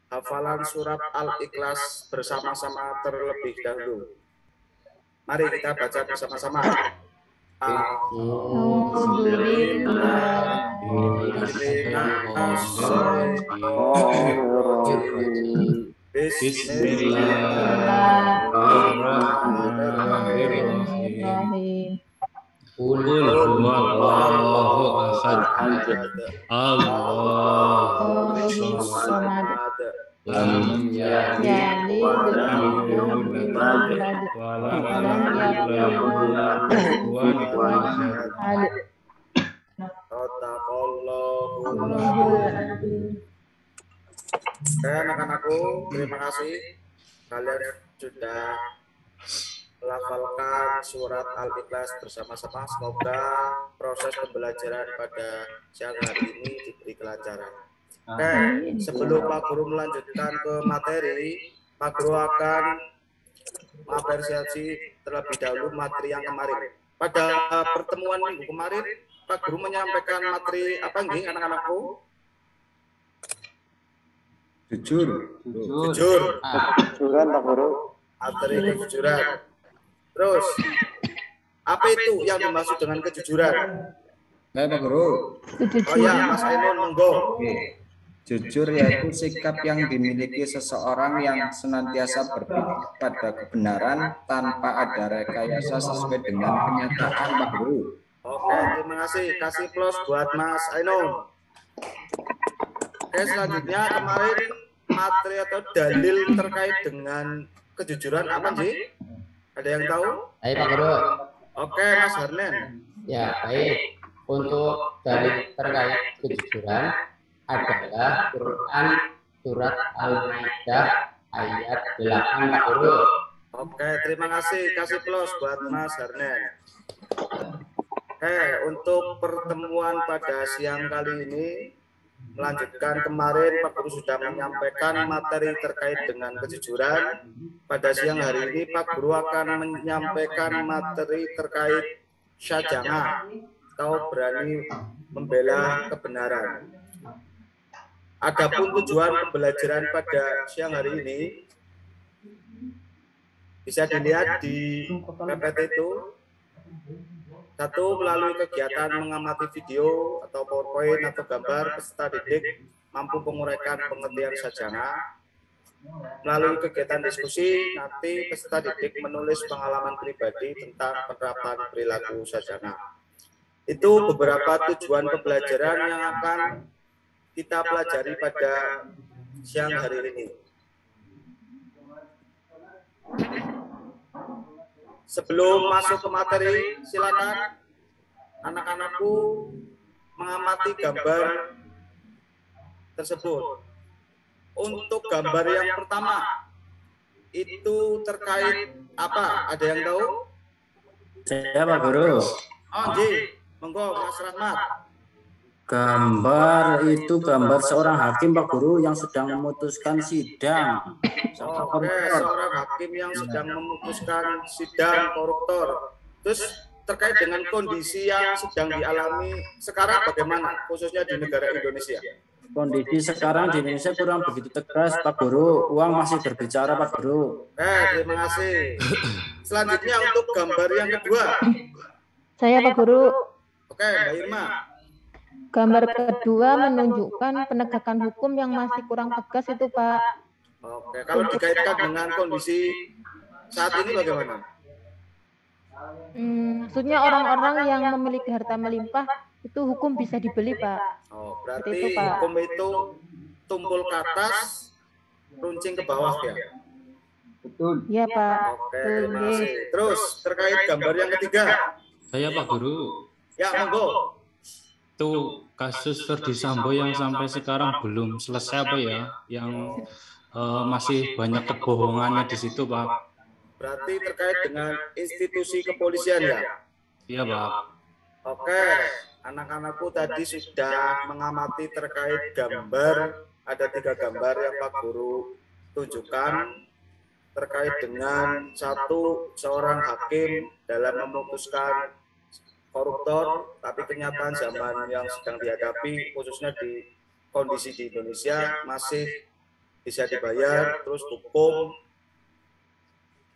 hafalan surat Al-Ikhlas bersama-sama terlebih dahulu. Mari kita baca bersama-sama. Bismillahirrahmanirrahim. Qul huwallahu ahad. Allahu samad. Lam yalid wa lam yakul lahu kufuwan ahad. Anak-anakku, terima kasih kalian sudah melafalkan surat Al-Ikhlas bersama-sama. Semoga proses pembelajaran pada siang hari ini diberi kelancaran. Sebelum Pak Guru melanjutkan ke materi, Pak Guru akan mengapresiasi terlebih dahulu materi yang kemarin. Pada pertemuan minggu kemarin, Pak Guru menyampaikan materi apa nggih anak-anakku? Jujur. Kejujuran Pak Guru. Materi kejujuran. Terus, apa itu yang dimaksud dengan kejujuran? Pak Guru. Oh ya, Mas Ainun, monggo. Jujur yaitu sikap yang dimiliki seseorang yang senantiasa berpihak pada kebenaran tanpa ada rekayasa sesuai dengan kenyataan, Pak Guru. Oke, terima kasih. Kasih plus buat Mas Ainun. Oke, selanjutnya kemarin materi atau dalil terkait dengan kejujuran apa sih? Ada yang tahu? Baik Pak Guru. Oke, Mas Harnen. Ya, baik. Untuk dalil terkait kejujuran adalah Quran surat Al-Maidah ayat 8 Pak Guru. Oke, terima kasih. Kasih plus buat Mas Harnen. Untuk pertemuan pada siang kali ini, melanjutkan kemarin Pak Guru sudah menyampaikan materi terkait dengan kejujuran. Pada siang hari ini Pak Guru akan menyampaikan materi terkait syaja'ah atau berani membela kebenaran. Adapun tujuan pembelajaran pada siang hari ini bisa dilihat di PPT itu. Satu, melalui kegiatan mengamati video atau PowerPoint atau gambar peserta didik mampu menguraikan pengertian syaja'ah. Melalui kegiatan diskusi, nanti peserta didik menulis pengalaman pribadi tentang penerapan perilaku syaja'ah. Itu beberapa tujuan pembelajaran yang akan kita pelajari pada siang hari ini. Sebelum masuk ke materi, silakan anak-anakku mengamati gambar tersebut. Untuk gambar yang pertama, itu terkait apa? Ada yang tahu? Saya Pak Guru. Oh, Ji, monggo Mas Rahmat. Gambar itu gambar seorang hakim Pak Guru yang sedang memutuskan sidang. Oke, seorang hakim yang sedang memutuskan sidang koruptor. Terus terkait dengan kondisi yang sedang dialami sekarang bagaimana, khususnya di negara Indonesia? Kondisi sekarang di Indonesia kurang begitu tegas Pak Guru. Uang masih berbicara Pak Guru. Terima kasih. Selanjutnya untuk gambar yang kedua. Saya Pak Guru. Oke, Mbak Irma. Gambar kedua menunjukkan penegakan hukum yang masih kurang tegas itu Pak. Oke, kalau dikaitkan dengan kondisi saat ini bagaimana? Maksudnya orang-orang yang memiliki harta melimpah itu hukum bisa dibeli Pak. Oh, berarti itu, Pak. Hukum itu tumpul ke atas, runcing ke bawah ya? Betul. Iya Pak. Oke, terima kasih. Terus terkait gambar yang ketiga. Saya Pak Guru. Ya, monggo. Itu kasus Ferdi Sambo yang sampai sekarang belum selesai apa ya, yang masih banyak kebohongannya di situ Pak. Berarti terkait dengan institusi kepolisian ya? Iya Pak. Oke, anak-anakku tadi sudah mengamati terkait gambar, ada 3 gambar yang Pak Guru tunjukkan terkait dengan satu, seorang hakim dalam memutuskan koruptor, tapi kenyataan zaman yang sedang dihadapi, khususnya di kondisi di Indonesia, masih bisa dibayar, terus hukum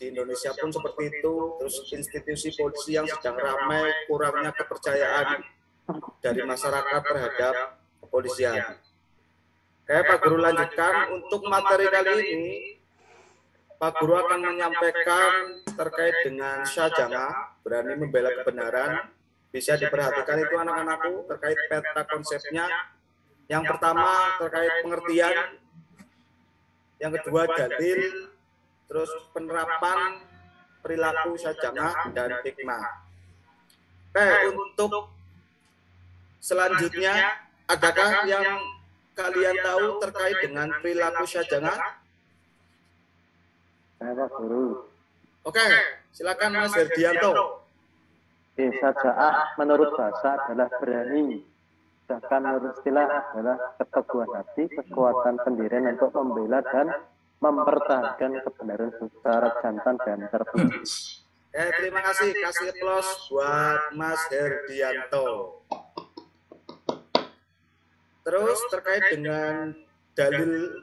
di Indonesia pun seperti itu, terus institusi polisi yang sedang ramai, kurangnya kepercayaan dari masyarakat terhadap kepolisian. Pak Guru lanjutkan, untuk materi kali ini, Pak Guru akan menyampaikan terkait dengan syaja'ah, berani membela kebenaran. Bisa diperhatikan itu anak-anakku terkait peta konsepnya. Yang pertama terkait pengertian, yang kedua dalil, terus penerapan perilaku syaja'ah dan hikmah. Untuk selanjutnya, adakah yang kalian tahu terkait dengan perilaku syaja'ah? Saya Pak Guru. Oke, silakan Mas Herdianto. Syaja'ah menurut bahasa adalah berani, sedangkan menurut istilah adalah keteguhan hati, kekuatan pendirian untuk membela dan mempertahankan kebenaran secara jantan dan tertutup. Terima kasih, kasih plus buat Mas Herdianto. Terus terkait dengan dalil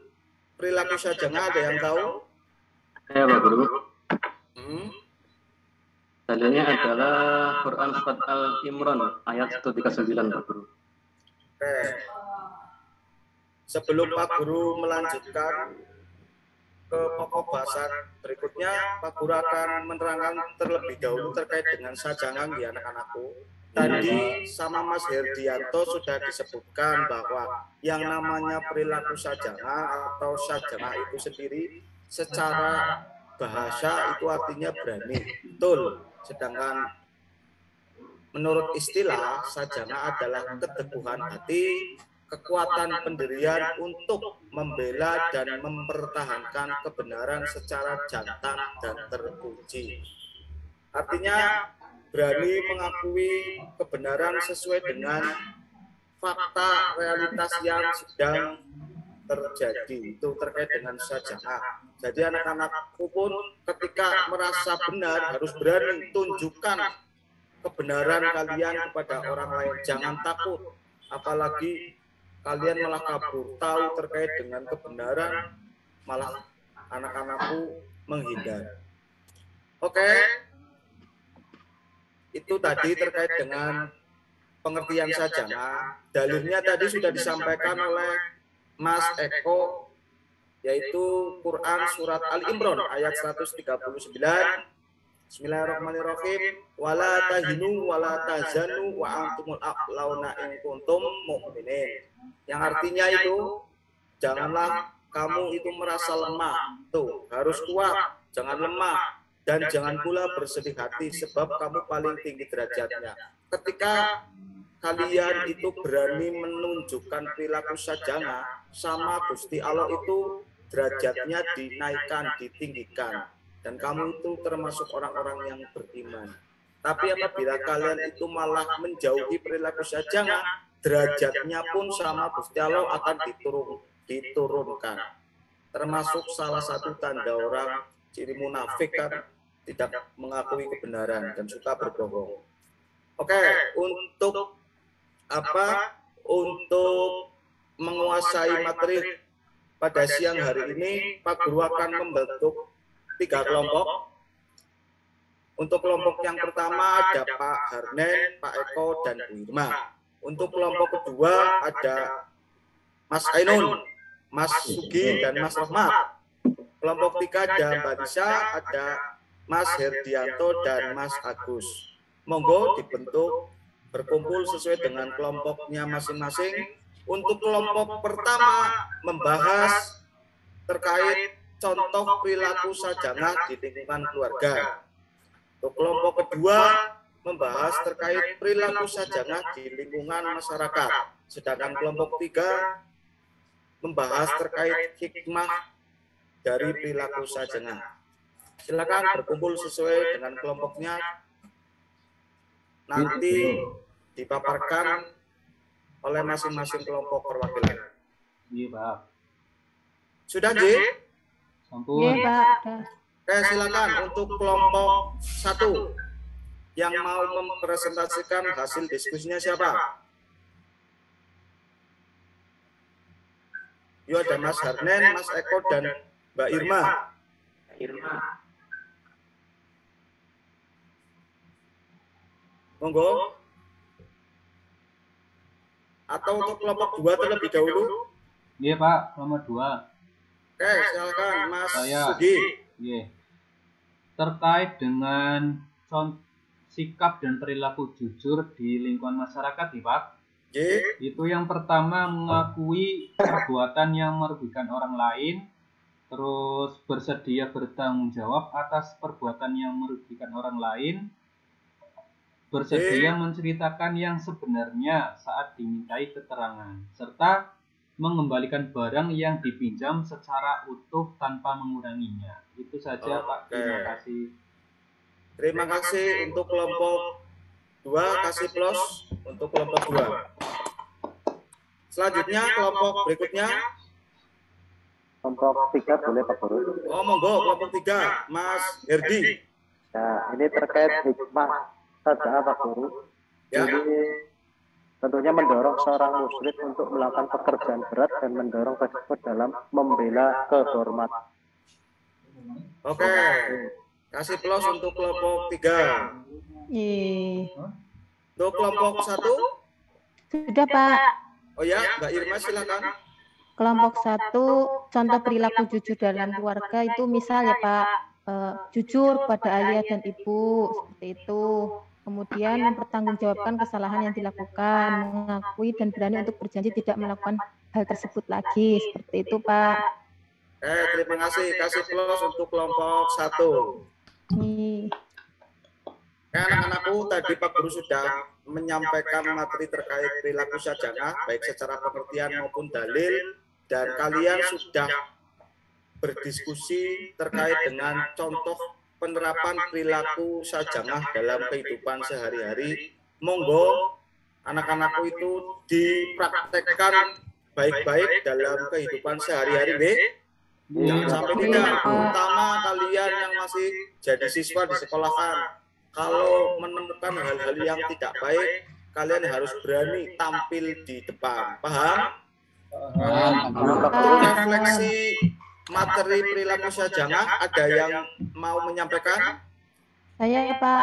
perilaku syaja'ah, ada yang tahu? Ya Pak Guru. Dalilnya adalah Quran Surat Al-Imran ayat 139 Pak Guru. Sebelum Pak Guru melanjutkan ke pokok bahasan berikutnya, Pak Guru akan menerangkan terlebih dahulu terkait dengan syaja'ah di anak-anakku. Tadi sama Mas Herdianto sudah disebutkan bahwa yang namanya perilaku syaja'ah atau syaja'ah itu sendiri secara bahasa itu artinya berani, betul. Sedangkan menurut istilah syaja'ah adalah keteguhan hati, kekuatan pendirian untuk membela dan mempertahankan kebenaran secara jantan dan terpuji. Artinya berani mengakui kebenaran sesuai dengan fakta realitas yang sedang terjadi. Itu terkait dengan saja'ah. Jadi anak-anakku pun ketika merasa benar harus berani tunjukkan kebenaran kalian kepada orang lain. Jangan takut, apalagi kalian malah kabur, tahu terkait dengan kebenaran, malah anak-anakku menghindar. Oke, itu tadi terkait dengan pengertian saja'ah. Dalilnya tadi sudah disampaikan oleh Mas Eko, yaitu Quran Surat Al-Imran ayat 139. Bismillahirrahmanirrahim. Wala tahinu wala tahzanu wa antumul a'launa in kuntum mu'minin. Yang artinya itu, janganlah kamu itu merasa lemah. Tuh, harus kuat, jangan lemah. Dan jangan pula bersedih hati, sebab kamu paling tinggi derajatnya. Ketika kalian itu berani menunjukkan perilaku saja'ah sama Gusti Allah, itu derajatnya dinaikkan, ditinggikan. Dan kamu itu termasuk orang-orang yang beriman. Tapi apabila kalian itu malah menjauhi perilaku saja'ah, derajatnya pun sama Gusti Allah akan diturunkan. Termasuk salah satu tanda orang ciri munafik kan, tidak mengakui kebenaran dan suka berbohong. Oke, untuk apa? Untuk menguasai materi pada siang hari ini, Pak Guru akan membentuk 3 kelompok. Untuk kelompok yang pertama ada Pak Harnen, Pak Eko, dan Bu Irma. Untuk kelompok kedua ada Mas Ainun, Mas Sugi, dan Mas Rahmat. Kelompok 3 ada Mbak Nisa, ada Mas Herdianto, dan Mas Agus. Monggo dibentuk berkumpul sesuai dengan kelompoknya masing-masing. Untuk kelompok pertama membahas terkait contoh perilaku saja'ah di lingkungan keluarga. Untuk kelompok kedua membahas terkait perilaku saja'ah di lingkungan masyarakat. Sedangkan kelompok 3 membahas terkait hikmah dari perilaku saja'ah. Silakan berkumpul sesuai dengan kelompoknya. Nanti dipaparkan oleh masing-masing kelompok perwakilan. Iya, Pak. Sudah, Ji? Sampun. Iya, Pak. Oke, silakan untuk kelompok 1 yang mau mempresentasikan hasil diskusinya siapa? Yuk, ada Mas Harnen, Mas Eko, dan Mbak Irma. Monggo. Atau untuk kelompok 2 terlebih dahulu? Iya, Pak, nomor 2. Oke, silakan Mas Saya. Sugi. Iya. Terkait dengan sikap dan perilaku jujur di lingkungan masyarakat, ya, Pak. Itu yang pertama mengakui perbuatan yang merugikan orang lain, terus bersedia bertanggung jawab atas perbuatan yang merugikan orang lain, bersedia menceritakan yang sebenarnya saat dimintai keterangan, serta mengembalikan barang yang dipinjam secara utuh tanpa menguranginya. Itu saja, Pak. Terima kasih. Terima kasih untuk kelompok 2, kasih plus untuk kelompok 2. Selanjutnya kelompok berikutnya. Kelompok 3 boleh, Pak Guru. Oh, monggo kelompok 3, Mas Herdi. Nah, ini terkait hikmah saja'ah, Pak Guru. Ya. Jadi tentunya mendorong seorang muslim untuk melakukan pekerjaan berat dan mendorong tersebut dalam membela kehormatan. Oke, kasih plus untuk kelompok 3. Untuk kelompok 1? Sudah, Pak. Oh ya, Mbak Irma silakan. Kelompok 1, contoh perilaku jujur dalam keluarga itu misal ya Pak, jujur pada ayah dan ibu, seperti itu. Kemudian mempertanggungjawabkan kesalahan yang dilakukan, mengakui dan berani untuk berjanji tidak melakukan hal tersebut lagi, seperti itu, Pak. Terima kasih. Kasih plus untuk kelompok 1. Anak-anakku, tadi Pak Guru sudah menyampaikan materi terkait perilaku sajana, baik secara pengertian maupun dalil, dan kalian sudah berdiskusi terkait dengan contoh penerapan perilaku sajana dalam kehidupan sehari-hari. Monggo anak-anakku itu dipraktekkan baik-baik dalam kehidupan sehari-hari, jangan sampai tidak, terutama kalian yang masih jadi siswa di sekolahan. Kalau menemukan hal-hal yang tidak baik, kalian harus berani tampil di depan. Paham? Untuk refleksi materi perilaku sajana, ada yang mau menyampaikan? Saya ya Pak.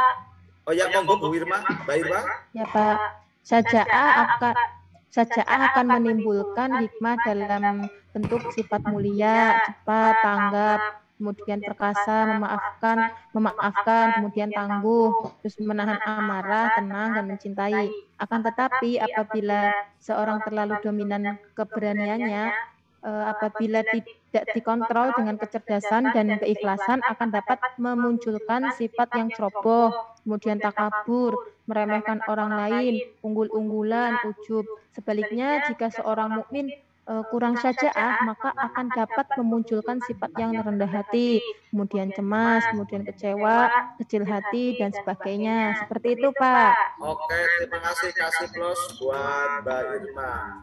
Oh ya, monggo Bu Irma, Mbak Irma. Ya Pak, saja'ah akan menimbulkan hikmah dalam bentuk sifat mulia, cepat, tanggap, kemudian perkasa, memaafkan, kemudian tangguh, terus menahan amarah, tenang, dan mencintai. Akan tetapi apabila seorang terlalu dominan keberaniannya, apabila tidak dikontrol dengan kecerdasan dan keikhlasan, akan dapat memunculkan sifat yang ceroboh, kemudian takabur, meremehkan orang lain, unggul-unggulan, ujub. Sebaliknya, jika seorang mukmin kurang syaja'ah, maka akan dapat memunculkan sifat yang rendah hati, kemudian cemas, kemudian kecewa, kecil hati, dan sebagainya. Seperti itu, Pak. Oke, terima kasih. Kasih plus buat Mbak Irma.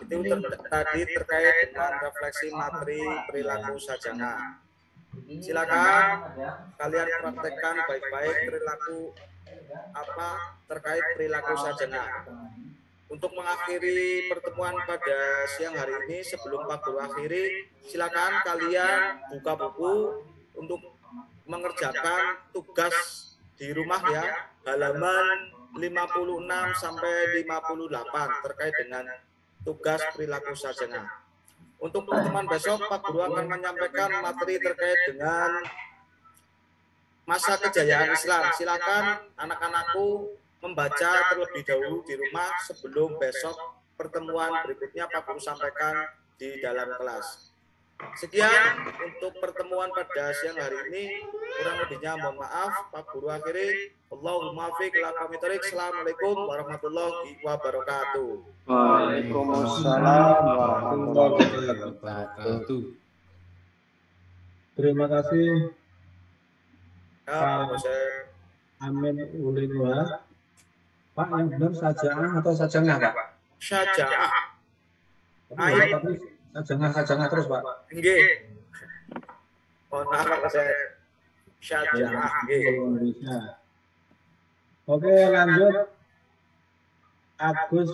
Itu tadi terkait dengan refleksi materi perilaku sajana. Silakan kalian praktekkan baik-baik perilaku terkait perilaku sajana. Untuk mengakhiri pertemuan pada siang hari ini, sebelum Pak Guru akhiri, silakan kalian buka buku untuk mengerjakan tugas di rumah ya, halaman 56 sampai 58 terkait dengan tugas perilaku sajana. Untuk pertemuan besok, Pak Guru akan menyampaikan materi terkait dengan masa kejayaan Islam. Silakan anak-anakku membaca terlebih dahulu di rumah sebelum besok pertemuan berikutnya Pak Guru sampaikan di dalam kelas. Sekian untuk pertemuan pada siang hari ini. Kurang lebihnya mohon maaf. Pak Guru akhiri. Allahumma fiq ila qawmi thariq. Assalamualaikum warahmatullahi wabarakatuh. Waalaikumsalam warahmatullahi wabarakatuh. Terima kasih Ya, Pak Amin Ulinwa. Pak, yang benar saja'ah atau sajangah, Pak? Saja'ah. Tapi sajangah terus, Pak. Nggih. Mohon maaf Pak saya. Saja'ah nggih. Oke, lanjut. Agus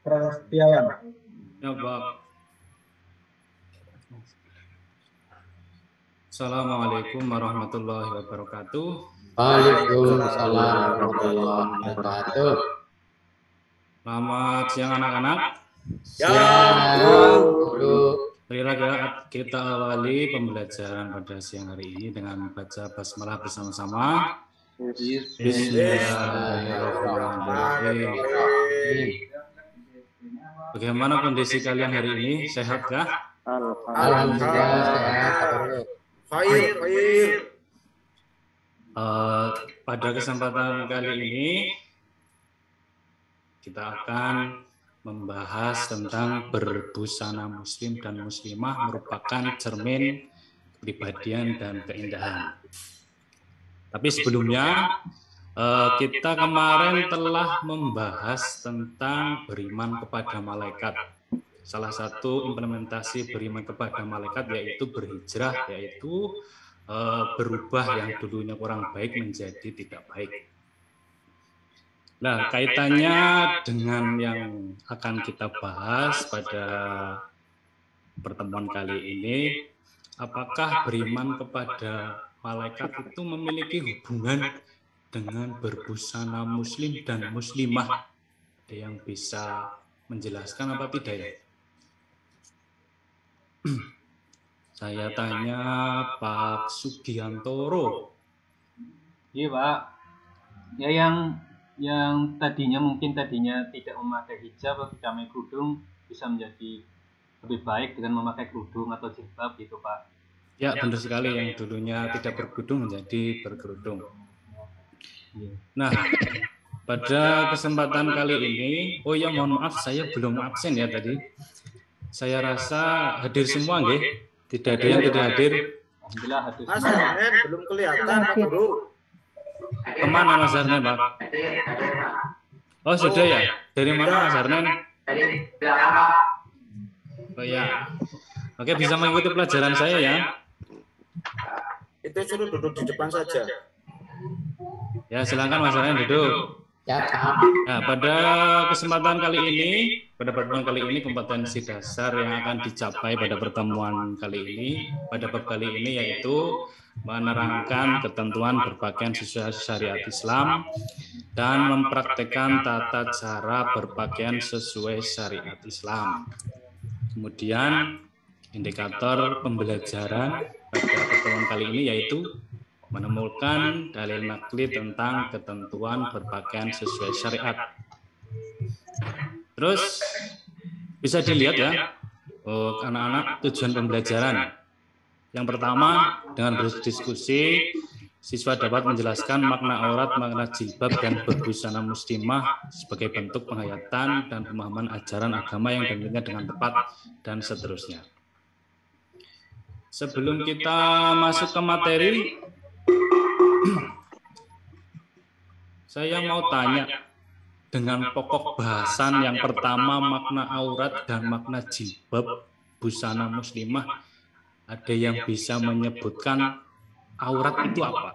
Prasetyawan. Ya, Pak. Assalamualaikum warahmatullahi wabarakatuh. Waalaikumsalam warahmatullahi wabarakatuh. Selamat siang anak-anak. Siang, Guru. Marilah kita awali pembelajaran pada siang hari ini dengan membaca basmalah bersama-sama. Bismillahirrahmanirrahim. Bagaimana kondisi kalian hari ini? Sehat kah? Alhamdulillah sehat. Khair. Pada kesempatan kali ini kita akan membahas tentang berbusana muslim dan muslimah merupakan cermin kepribadian dan keindahan. Tapi sebelumnya kita kemarin telah membahas tentang beriman kepada malaikat. Salah satu implementasi beriman kepada malaikat yaitu berhijrah, yaitu berubah yang dulunya kurang baik menjadi tidak baik. Nah, kaitannya dengan yang akan kita bahas pada pertemuan kali ini, apakah beriman kepada malaikat itu memiliki hubungan dengan berbusana muslim dan muslimah? Ada yang bisa menjelaskan apa tidak ya? Saya tanya Pak Sugiantoro. Iya Pak. Ya yang tadinya tidak memakai hijab atau tidak memakai kerudung bisa menjadi lebih baik dengan memakai kerudung atau jilbab gitu Pak. Ya benar sekali, yang dulunya tidak berkerudung menjadi berkerudung. Nah, pada kesempatan kali ini, oh ya mohon maaf saya belum absen ya tadi. Saya rasa hadir semua nggih? Tidak ada yang tidak hadir. Alhamdulillah hadir. Mas Arnen belum kelihatan Pak Guru. Kemana Mas Arnen Pak? Oh sudah ya? Dari mana Mas Arnen? Oh ya. Oke, bisa mengikuti pelajaran saya ya. Itu suruh duduk di depan saja. Ya, silakan Mas Arnen duduk. Ya, nah, pada kesempatan kali ini, kompetensi dasar yang akan dicapai pada pertemuan kali ini, pada bab kali ini yaitu menerangkan ketentuan berpakaian sesuai syariat Islam dan mempraktekkan tata cara berpakaian sesuai syariat Islam. Kemudian indikator pembelajaran pada pertemuan kali ini yaitu menemukan dalil nakli tentang ketentuan berpakaian sesuai syariat. Terus bisa dilihat ya, anak-anak, tujuan pembelajaran. Yang pertama, dengan berdiskusi, siswa dapat menjelaskan makna aurat, makna jilbab, dan berbusana muslimah sebagai bentuk penghayatan dan pemahaman ajaran agama yang tentunya dengan tepat, dan seterusnya. Sebelum kita masuk ke materi, saya mau tanya dengan pokok bahasan yang pertama makna aurat dan makna jilbab busana muslimah, ada yang bisa menyebutkan aurat itu apa?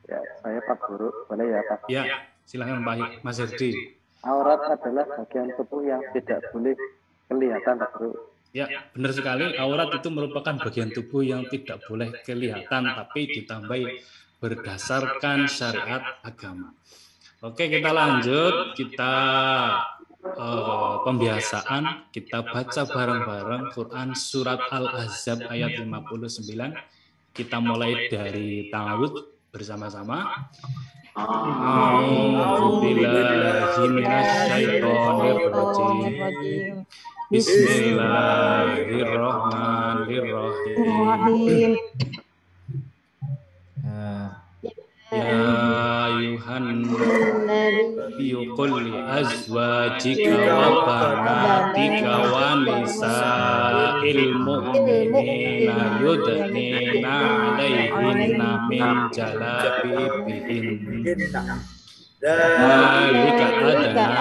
Ya, saya Pak Guru, boleh ya Pak? Ya, silakan Pak Mas Herdi. Aurat adalah bagian tubuh yang tidak boleh kelihatan Pak Guru. Ya, benar sekali. Aurat itu merupakan bagian tubuh yang tidak boleh kelihatan, tapi ditambahi berdasarkan syariat agama. Oke, kita lanjut. Kita pembiasaan. Kita baca bareng-bareng Quran Surat Al-Ahzab ayat 59. Kita mulai dari ta'awudz bersama-sama. A'udzubillahi minasyaitonirrajim. Bismillahirrahmanirrahim. Ya ayuhan nabiyyu qul li azwajika wa banatika wa nisa'il mu'minina yudnina 'alaihinna min jalabibihinna. Dzalika adna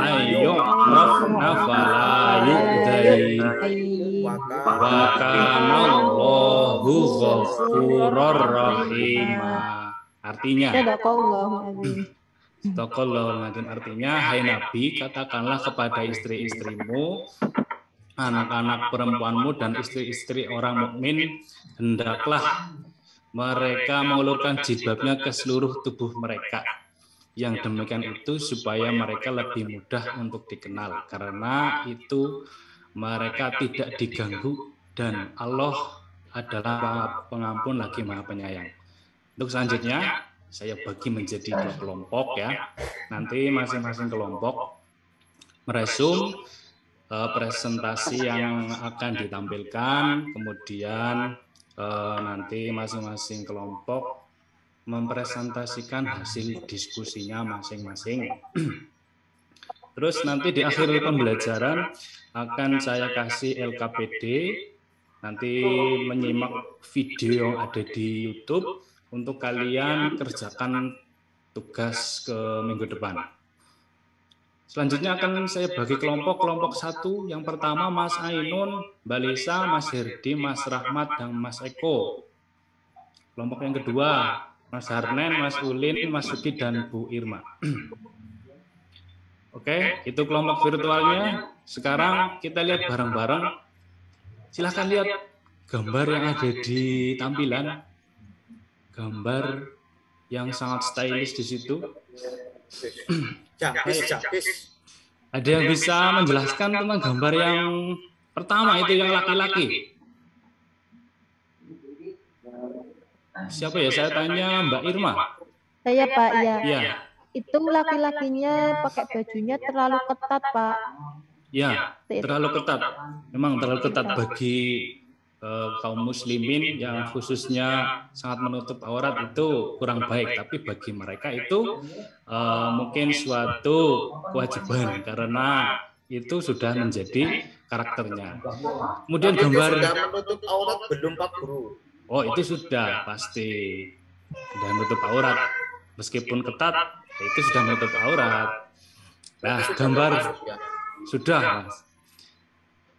ayyu'rafna fala yu'dain wa kana Allahu ghafurur rahim. Artinya, artinya, hai Nabi, katakanlah kepada istri-istrimu, anak-anak perempuanmu dan istri-istri orang mukmin, hendaklah mereka mengulurkan jilbabnya ke seluruh tubuh mereka. Yang demikian itu supaya mereka lebih mudah untuk dikenal, karena itu mereka tidak diganggu dan Allah adalah pengampun lagi maha penyayang. Untuk selanjutnya saya bagi menjadi 2 kelompok ya. Nanti masing-masing kelompok meresum presentasi yang akan ditampilkan, kemudian nanti masing-masing kelompok mempresentasikan hasil diskusinya masing-masing. Terus nanti di akhir pembelajaran akan saya kasih LKPD, nanti menyimak video yang ada di YouTube untuk kalian kerjakan tugas ke minggu depan. Selanjutnya akan saya bagi kelompok 1. Yang pertama Mas Ainun, Mbak Lisa, Mas Herdi, Mas Rahmat, dan Mas Eko. Kelompok yang kedua Mas Harnen, Mas Ulin, Mas Suki, dan Bu Irma. Oke, itu kelompok virtualnya. Sekarang kita lihat bareng-bareng. Silahkan lihat gambar yang ada di tampilan. Gambar yang sangat stylish di situ. Ada yang bisa menjelaskan tentang gambar yang pertama itu yang laki-laki? Siapa ya? Saya tanya Mbak Irma. Saya Pak, ya. Ya. Itu laki-lakinya pakai bajunya terlalu ketat Pak. Ya, terlalu ketat. Memang terlalu ketat bagi kaum muslimin yang khususnya sangat menutup aurat itu kurang baik, tapi bagi mereka itu mungkin suatu kewajiban karena itu sudah menjadi karakternya. Kemudian gambar sudah menutup aurat belum Pak Guru? Oh, itu sudah pasti sudah menutup aurat, meskipun ketat itu sudah menutup aurat. Nah, gambar sudah, Mas.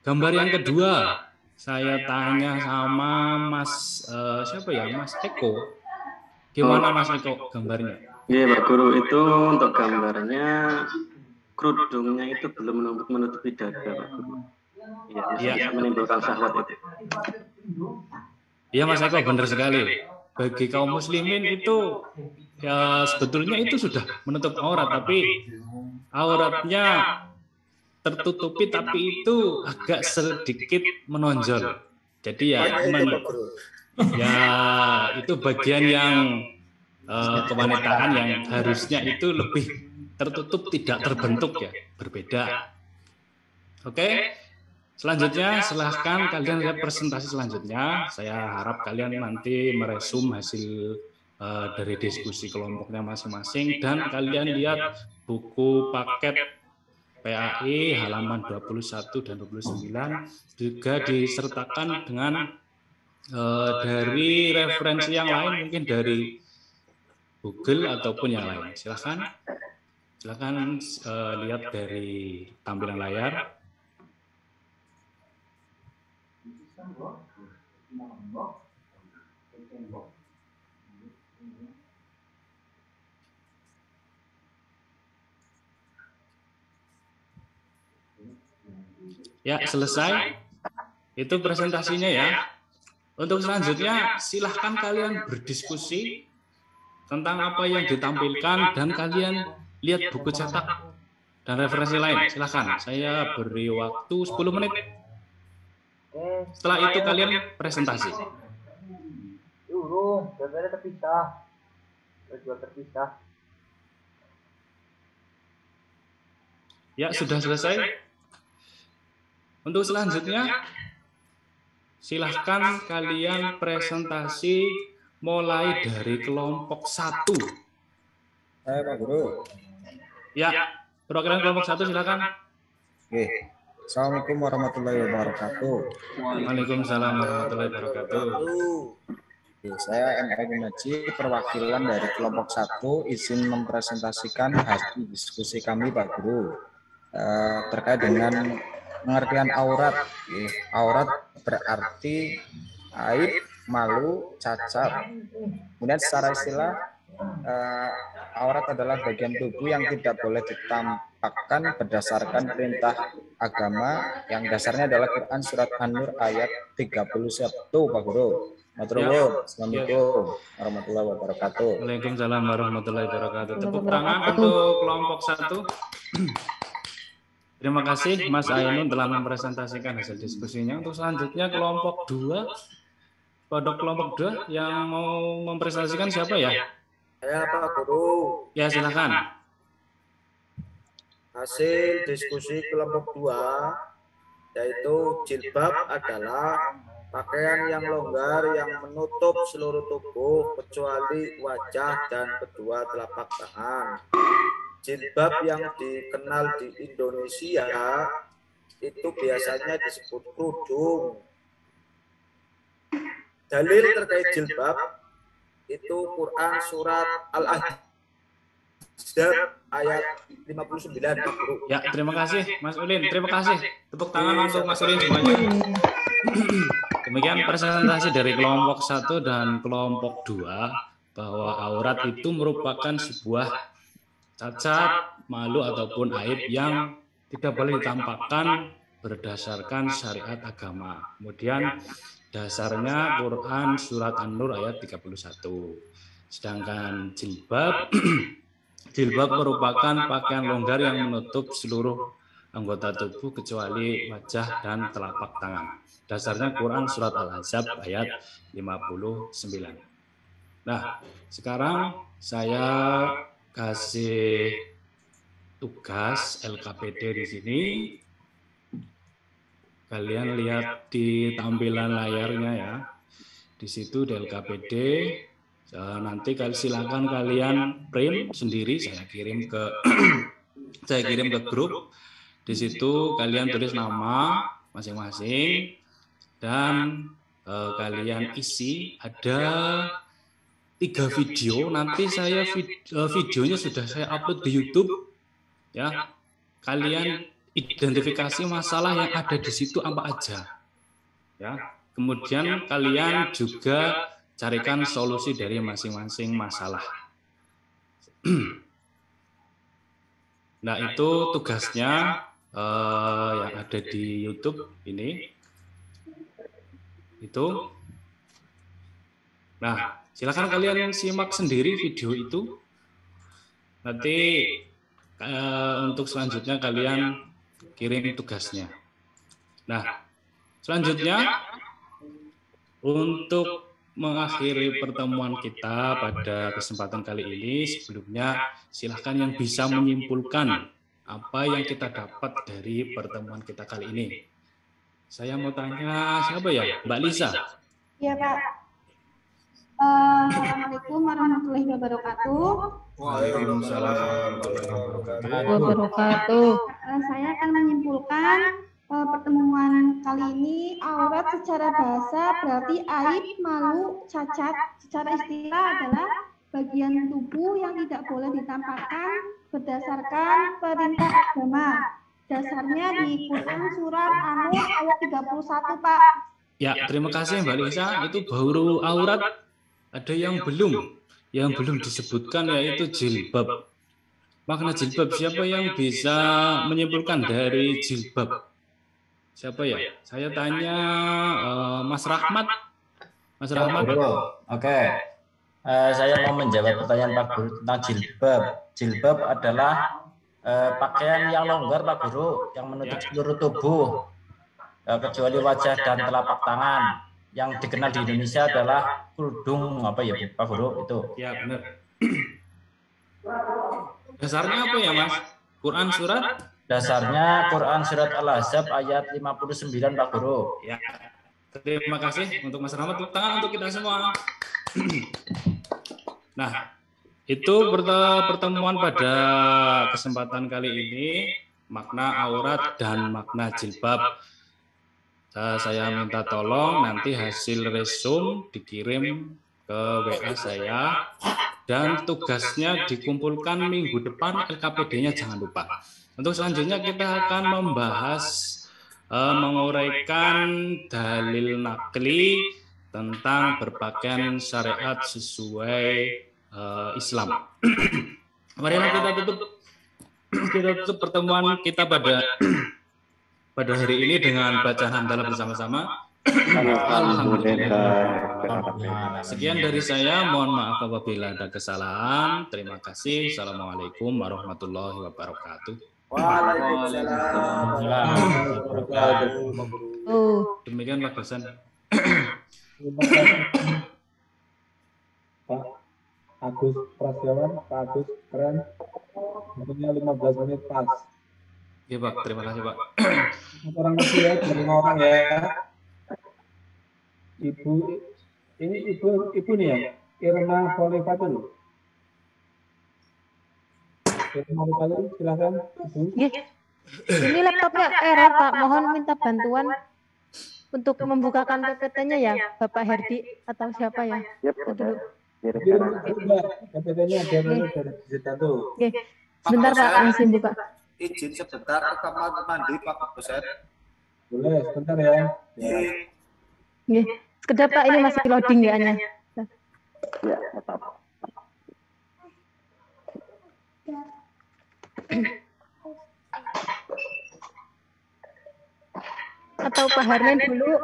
Gambar yang kedua, saya tanya sama Mas siapa ya, Mas Eko. Gimana Mas Eko gambarnya? Iya Pak Guru, itu untuk gambarnya kerudungnya itu belum menutupi dada Pak Guru. Iya, bisa menimbulkan syahwat itu. Iya Mas Eko, benar sekali. Bagi kaum muslimin itu ya sebetulnya itu sudah menutup aurat, tapi auratnya tertutupi tapi itu agak sedikit menonjol. Jadi ya itu bagian yang kewanitaan yang harusnya itu lebih tertutup, tidak terbentuk ya, berbeda. Oke, selanjutnya silahkan kalian lihat presentasi selanjutnya. Saya harap kalian nanti meresum hasil dari diskusi kelompoknya masing-masing, dan kalian lihat buku paket PAI halaman 21 dan 29 juga disertakan dengan dari referensi yang lain, mungkin dari Google ataupun yang lain. Silakan lihat dari tampilan layar. Ya, selesai. Itu presentasinya ya. Untuk selanjutnya, silahkan kalian berdiskusi tentang apa yang ditampilkan, dan kalian lihat buku cetak dan referensi lain. Silahkan, saya beri waktu 10 menit. Setelah itu kalian presentasi. Gambarnya terpisah. Terpisah. Ya, sudah selesai. Untuk selanjutnya, silahkan kalian presentasi mulai dari kelompok 1. Pak Guru. Ya, perwakilan kelompok 1 silahkan. Oke. Assalamualaikum warahmatullahi wabarakatuh. Waalaikumsalam warahmatullahi wabarakatuh. Oke, saya MR Gunaji, perwakilan dari kelompok 1, izin mempresentasikan hasil diskusi kami Pak Guru terkait dengan pengertian aurat. Aurat berarti aib, malu, cacat. Kemudian secara istilah aurat adalah bagian tubuh yang tidak boleh ditampakkan berdasarkan perintah agama yang dasarnya adalah Quran surat An-Nur ayat 31 Pak Guru. Assalamualaikum warahmatullahi wabarakatuh. Waalaikumsalam warahmatullahi wabarakatuh. Tepuk tangan untuk kelompok 1. Terima kasih Mas Ainun telah mempresentasikan hasil diskusinya. Untuk selanjutnya kelompok 2. Pada kelompok 2 yang mau mempresentasikan siapa ya? Saya Pak Guru. Ya, silakan. Hasil diskusi kelompok 2 yaitu jilbab adalah pakaian yang longgar yang menutup seluruh tubuh kecuali wajah dan kedua telapak tangan. Jilbab yang dikenal di Indonesia itu biasanya disebut kerudung. Dalil terkait jilbab itu Quran surat Al-Ahzab ayat 59 Pak Guru. Ya, terima kasih Mas Ulin. Terima kasih. Tepuk tangan untuk Mas Ulin semuanya. Demikian presentasi dari kelompok 1 dan kelompok 2 bahwa aurat itu merupakan sebuah cacat, malu ataupun aib yang tidak boleh ditampakkan berdasarkan syariat agama. Kemudian dasarnya Quran surat An-Nur ayat 31. Sedangkan jilbab jilbab merupakan pakaian longgar yang menutup seluruh anggota tubuh kecuali wajah dan telapak tangan. Dasarnya Quran surat Al-Ahzab ayat 59. Nah, sekarang saya kasih tugas LKPD di sini. kalian lihat di tampilan layarnya ya. Di situ DLKPD. Nanti silakan kalian print sendiri, saya kirim ke grup. Di situ kalian tulis nama masing-masing dan kalian isi. Ada 3 video. Nanti saya videonya sudah saya upload di YouTube ya. Kalian identifikasi masalah yang ada di situ apa aja ya. Kemudian kalian juga carikan solusi dari masing-masing masalah. Nah, itu tugasnya yang ada di YouTube ini. Itu. Nah, silakan kalian simak sendiri video itu. Nanti untuk selanjutnya kalian kirim tugasnya. Nah, selanjutnya untuk mengakhiri pertemuan kita pada kesempatan kali ini, sebelumnya silahkan yang bisa menyimpulkan apa yang kita dapat dari pertemuan kita kali ini. Saya mau tanya siapa ya? Mbak Lisa. Iya, Pak. Assalamualaikum warahmatullahi wabarakatuh. Waalaikumsalam warahmatullahi wabarakatuh. Saya akan menyimpulkan pertemuan kali ini aurat secara bahasa berarti aib, malu, cacat. Secara istilah adalah bagian tubuh yang tidak boleh ditampakkan berdasarkan perintah agama. Dasarnya di Quran surat An-Nur ayat 31, Pak. Ya, terima kasih Mbak Lisa. Itu baru aurat. Ada yang belum disebutkan, yaitu jilbab. Makna jilbab, siapa yang bisa menyimpulkan dari jilbab? Siapa ya? Saya tanya Mas Rahmat. Mas Rahmat. Oke. Saya mau menjawab pertanyaan Pak Guru tentang jilbab. Jilbab adalah pakaian yang longgar, Pak Guru, yang menutup seluruh tubuh, kecuali wajah dan telapak tangan. Yang dikenal di Indonesia adalah kerudung apa ya, Pak Guru? Itu. Ya, benar. Dasarnya apa ya, Mas? Quran surat? Dasarnya Quran surat Al-Ahzab ayat 59, Pak Guru. Ya. Terima kasih untuk Mas Rahmat. Tepuk tangan untuk kita semua. Nah, itu pertemuan pada kesempatan kali ini, makna aurat dan makna jilbab. Saya minta tolong nanti hasil resume dikirim ke WA saya, dan tugasnya dikumpulkan minggu depan, LKPD-nya jangan lupa. Untuk selanjutnya kita akan membahas menguraikan dalil nakli tentang berpakaian syariat sesuai Islam. Marilah kita tutup pertemuan kita pada hari ini dengan bacaan hamdalah bersama-sama. Alhamdulillah. Sekian dari saya, mohon maaf apabila ada kesalahan. Terima kasih. Assalamualaikum warahmatullahi wabarakatuh. Waalaikumsalam warahmatullahi wabarakatuh. Demikian Pak Hasan. Pak Agus Prasetyawan, Pak Agus keren. Waktunya 15 menit pas. Iya Pak, terima kasih Pak. Orang kecil ya, 5 orang ya. Ibu, ini ibu nih ya, Irma Khalifatul. Irma Khalifatul, silakan Ibu. Ini laptopnya error Pak, mohon minta bantuan untuk membukakan PPT-nya ya, Bapak Herdi atau siapa ya? Dulu. PPT-nya ada dari Zetato. Oke, sebentar Pak, langsung buka. Izin sebentar ke kamar mandi Pak Dosen. Boleh, sebentar ya. Oke, sekedar Pak, ini masih loading ya nya. Ya, tetap. Atau Pak Harmen dulu.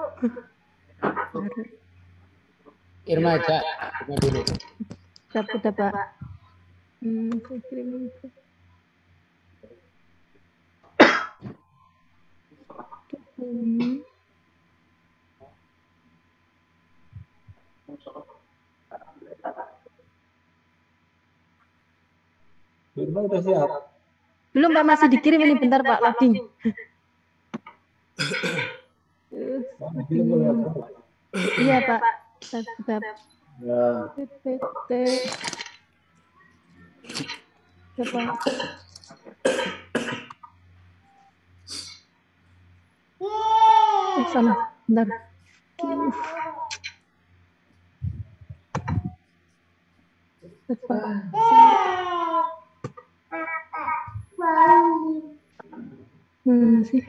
Irma aja, Irma dulu. Udah Pak. Saya kirim itu. Irma udah siap? Belum Pak, masih dikirim ini, bentar Pak, loading. Iya Pak. Sebab Ya. PPT. Coba. Sana, bentar. Sih.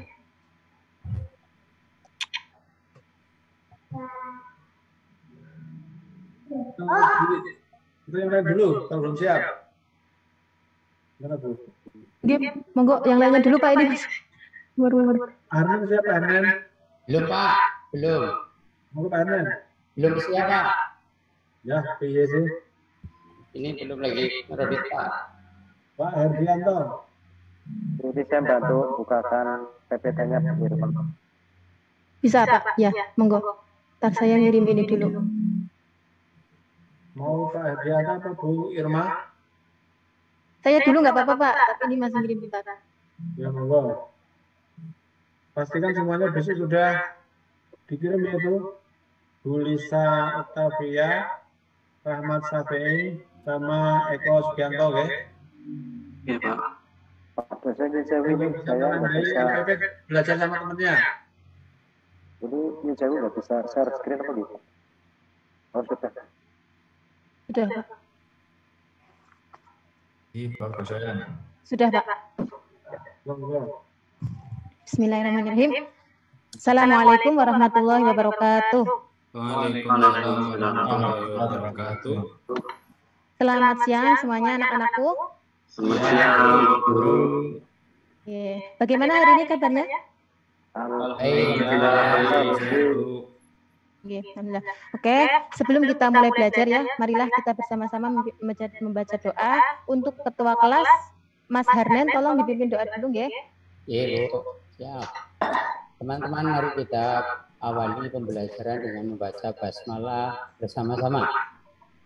Itu yang lain dulu, kalau belum siap. Gimana, Bu? Dia, monggo yang lainnya dulu Pak ini. Baru. Arnen siapa, Arnen? Belum Pak, belum. Monggo Pak Arnen. Belum siap Pak. Ya, iya sih. Ini belum lagi meredit Pak. Pak Herdianto. Jadi saya bantu bukakan PPT-nya Bu Irma. Bisa Pak? Ya, monggo. Ntar saya ngirim ini dulu. Mau Pak Herdianto atau Bu Irma? Saya dulu nggak apa-apa Pak, tapi ini masih ngirim bentar. Ya, monggo. Pastikan semuanya besok sudah dikirim ya Bu. Bu Lisa Octavia, Rahmat Safi'i, sama Eko Sugianto, ya? Ya Pak. Pak dosen Nijawi ini saya nggak bisa. Belajar sama temennya. Ini Nijawi nggak bisa share screen apa gitu? Oh sudah. Sudah Pak. Bagus saya. Sudah Pak. Monggo. Bismillahirrahmanirrahim. Assalamualaikum warahmatullahi wabarakatuh. Waalaikumsalam warahmatullahi wabarakatuh. Selamat siang semuanya anak-anakku. Selamat siang, Guru. Bagaimana hari ini kabarnya? Alhamdulillah. Oke, sebelum kita mulai belajar ya, marilah kita bersama-sama membaca doa untuk ketua kelas Mas Harnen. Tolong dipimpin doa dulu ya. Iya Bu, siap. Teman-teman, mari kita awali pembelajaran dengan membaca basmalah bersama-sama.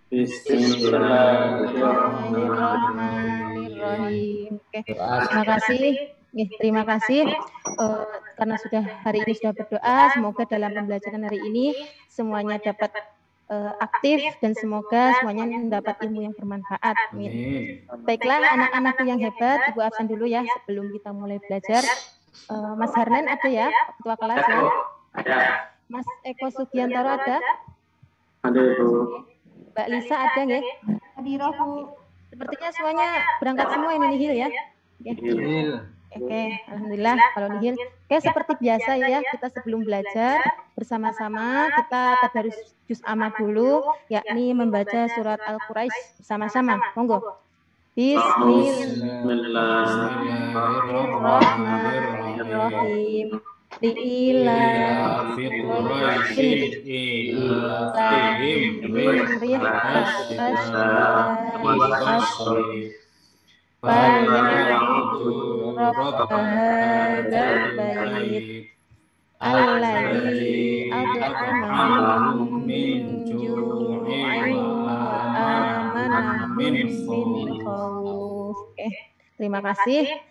Bismillahirrahmanirrahim. Oke, terima kasih karena sudah hari ini sudah berdoa. Semoga dalam pembelajaran hari ini semuanya dapat aktif dan semoga semuanya mendapat ilmu yang bermanfaat. Amin. Baiklah anak-anakku yang hebat, Ibu absen dulu ya sebelum kita mulai belajar. Mas Harnen ada ya, ketua kelas ya? Ada. Mas Eko Sugiantoro ada? Ada Bu. Mbak Lisa ada nggih? Hadirah Bu. Sepertinya semuanya berangkat semua ini nihil ya? Oke, alhamdulillah kalau nihil. Oke, seperti biasa ya, kita sebelum belajar bersama-sama kita tadarus juz amma dulu, yakni membaca surat Al-Quraisy bersama-sama. Monggo. Bismillahirrahmanirrahim. Li'ilah fi Quraisyin ilahim فَلْيَعْبُدُوا رَبَّ هَذَا الْبَيْتِ الَّذِي أَطْعَمَهُم مِّن جُوعٍ وَآمَنَهُم مِّنْ خَوْفٍ. Terima kasih.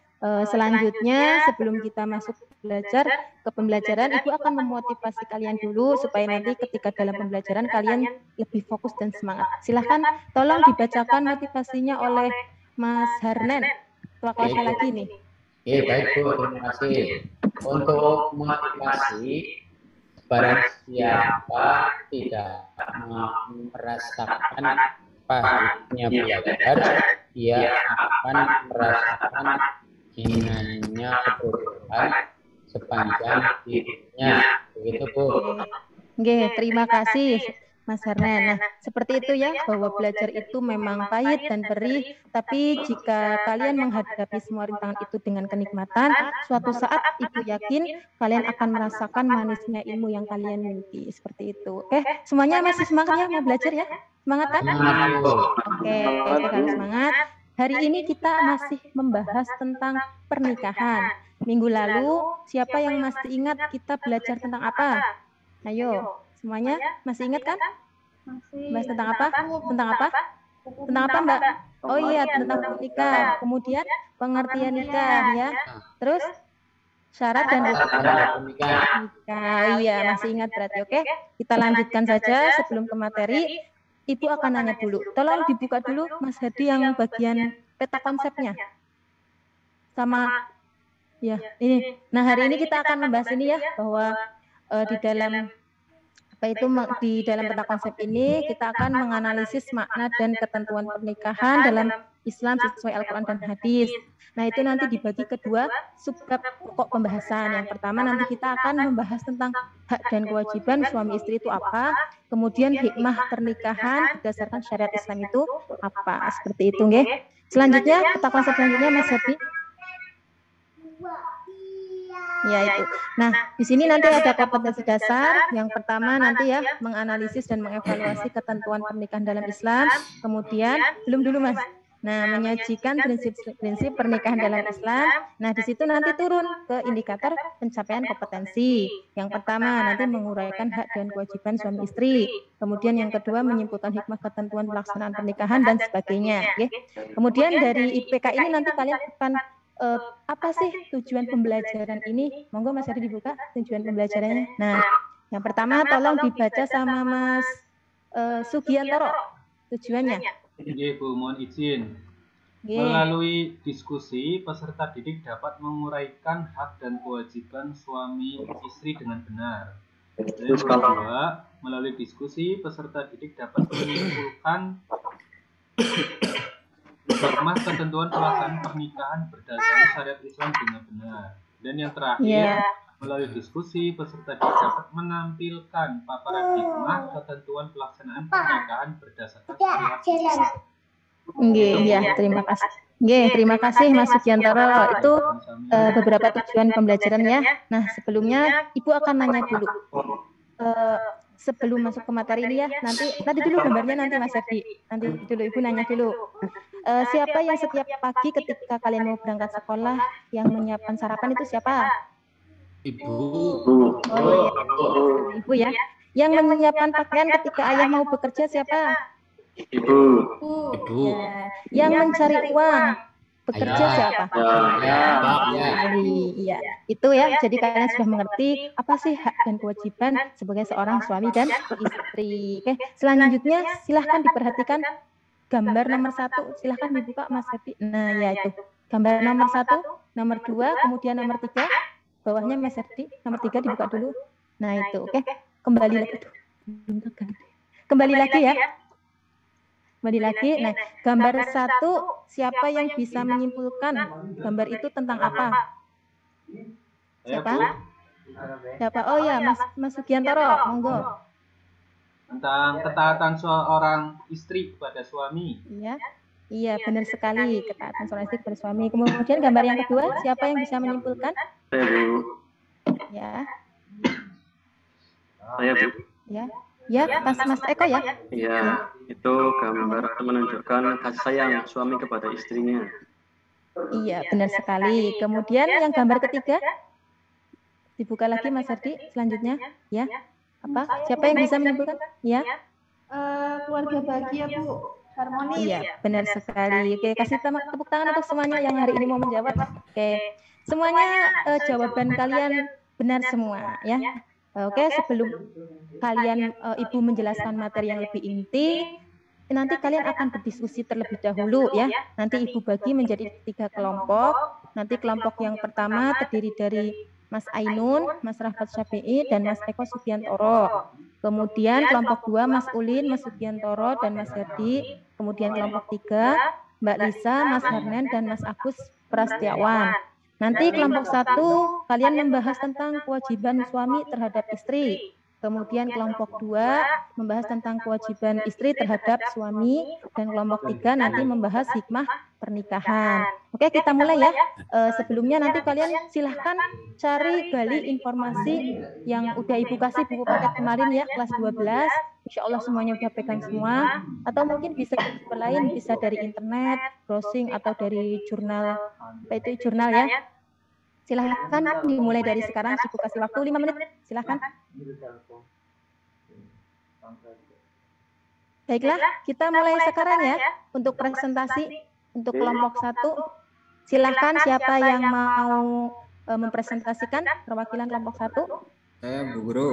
Selanjutnya sebelum kita masuk belajar ke pembelajaran, Ibu akan memotivasi kalian dulu supaya nanti ketika dalam pembelajaran kalian lebih fokus dan semangat. Silahkan tolong dibacakan motivasinya oleh Mas Harnen. Ketua kelasnya lagi nih. Oke, baik Bu, terima kasih. Untuk motivasi, barang siapa tidak merasakan pahitnya belajar, dia akan merasakan hinanya kebodohan sepanjang hidupnya. Begitu Bu. Oke, terima kasih Mas Harnen. Nah, seperti itu ya, bahwa belajar itu memang pahit dan perih, tapi jika kalian menghadapi semua rintangan itu dengan kenikmatan, suatu saat Ibu yakin kalian akan merasakan manisnya ilmu yang kalian miliki. Seperti itu. Oke, semuanya masih semangat ya mau belajar ya? Semangat kan? Oke, kalau semangat. Hari ini kita masih membahas tentang pernikahan. Minggu lalu, siapa yang masih ingat kita belajar tentang apa? Ayo, semuanya masih ingat kan? Masih. Bahas tentang apa? Tentang apa? Tentang apa, Mbak? Oh iya, tentang nikah. Kemudian pengertian nikah ya. Terus Syarat dan nikah. Iya, masih ingat berarti. Oke, kita lanjutkan saja sebelum ke materi. Ibu akan nanya dulu. Tolong dibuka dulu Mas Hadi yang bagian peta konsepnya. Sama ya, ini. Nah, hari ini kita akan membahas ini ya, bahwa di dalam di dalam peta konsep ini kita akan menganalisis makna dan ketentuan pernikahan dalam Islam sesuai Al-Quran dan hadis. Nah, itu nanti dibagi kedua subbab pokok pembahasan. Yang pertama nanti kita akan membahas tentang hak dan kewajiban suami istri itu apa, kemudian hikmah pernikahan berdasarkan syariat Islam itu apa. Seperti itu, nggih. Selanjutnya, peta konsep selanjutnya Mas Hadi. Ya, itu. Nah, di sini nanti ada kompetensi dasar. Yang pertama nanti ya, menganalisis dan mengevaluasi ketentuan pernikahan dalam Islam. Kemudian, belum dulu Mas. Nah, menyajikan prinsip-prinsip pernikahan dalam Islam. Nah, di situ nanti turun ke indikator pencapaian kompetensi. Yang pertama nanti menguraikan hak dan kewajiban suami istri. Kemudian yang kedua menyimpulkan hikmah ketentuan pelaksanaan pernikahan dan sebagainya. Oke. Kemudian dari IPK ini nanti kalian akan apa sih tujuan pembelajaran ini? Monggo Mas Hadi dibuka tujuan pembelajarannya. Nah, yang pertama tolong dibaca sama Mas Sugiantoro tujuannya. Oke, Bu, mohon izin. Melalui diskusi, peserta didik dapat menguraikan hak dan kewajiban suami istri dengan benar. Dan yang kedua, melalui diskusi, peserta didik dapat menyimpulkan hikmah ketentuan pelaksanaan pernikahan berdasarkan syariat Islam dengan benar. Dan yang terakhir, melalui diskusi, peserta didik dapat menampilkan paparan hikmah ketentuan pelaksanaan pernikahan berdasarkan syariat Islam. Iya, terima kasih. Terima kasih Mas Sugiantoro. Itu beberapa tujuan pembelajaran ya. Nah, sebelumnya Ibu akan nanya dulu. Sebelum masuk ke materi ini ya, nanti dulu gambarnya nanti Mas Hadi. Nanti dulu Ibu nanya dulu. Siapa yang setiap pagi ketika kalian mau berangkat sekolah yang menyiapkan sarapan itu siapa? Ibu. Oh iya, Ibu ya. Yang menyiapkan pakaian ketika ayah mau bekerja siapa? Ibu. Ya. Yang mencari uang bekerja siapa? Iya, itu ya. Jadi kalian sudah mengerti apa sih hak dan kewajiban sebagai seorang suami dan istri. Oke, selanjutnya silahkan diperhatikan gambar nomor 1. Silahkan dibuka Mas Hadi. Nah, ya itu. Gambar nomor 1, nomor 2, kemudian nomor 3. Bawahnya Mas Hadi, nomor 3 dibuka dulu. Nah, itu. Oke. Kembali lagi. Kembali lagi ya. Kembali lagi. Nah, gambar 1, siapa yang bisa menyimpulkan gambar itu tentang apa? Siapa? Siapa? Oh ya, Mas Sugiantoro, monggo. Tentang ketaatan seorang istri kepada suami. Iya, benar sekali, ketaatan seorang istri kepada suami. Kemudian gambar yang kedua, siapa yang bisa menyimpulkan? Ya. Saya, Bu. Ya, Mas Eko ya? Iya, itu gambar menunjukkan kasih sayang suami kepada istrinya. Iya, benar sekali. Kemudian yang gambar ketiga, dibuka lagi Mas Hadi selanjutnya. Ya, apa? Siapa yang bisa menyimpulkan? Ya. Keluarga bahagia, Bu. Harmonis. Iya, benar sekali. Oke, kasih tepuk tangan untuk semuanya yang hari ini mau menjawab. Oke, semuanya jawaban kalian benar semua ya. Oke, sebelum kalian Ibu menjelaskan materi yang lebih inti, nanti kalian akan berdiskusi terlebih dahulu ya. Nanti Ibu bagi menjadi 3 kelompok. Nanti kelompok yang pertama terdiri dari Mas Ainun, Mas Rahmat Syafi'i, dan Mas Eko Sugiantoro. Kemudian kelompok 2 Mas Ulin, Mas Sugiantoro, dan Mas Hadi. Kemudian kelompok 3 Mbak Lisa, Mas Harnen, dan Mas Agus Prastiawan. Nanti kelompok 1 kalian membahas tentang kewajiban suami terhadap istri. Kemudian kelompok 2 membahas tentang kewajiban istri terhadap suami. Dan kelompok 3 nanti membahas hikmah pernikahan. Oke, kita mulai ya. Sebelumnya nanti kalian silahkan gali informasi yang udah Ibu kasih buku paket kemarin ya, kelas 12. Insya Allah semuanya udah pegang semua. Atau mungkin bisa dari sumber lain, bisa dari internet, browsing, atau dari jurnal, jurnal ya. Silahkan dimulai dari sekarang. Ibu kasih waktu 5 menit. Silahkan. Baiklah, kita mulai sekarang ya untuk presentasi untuk kelompok 1. Silahkan siapa yang mau mempresentasikan perwakilan kelompok 1? Saya Bu Guru.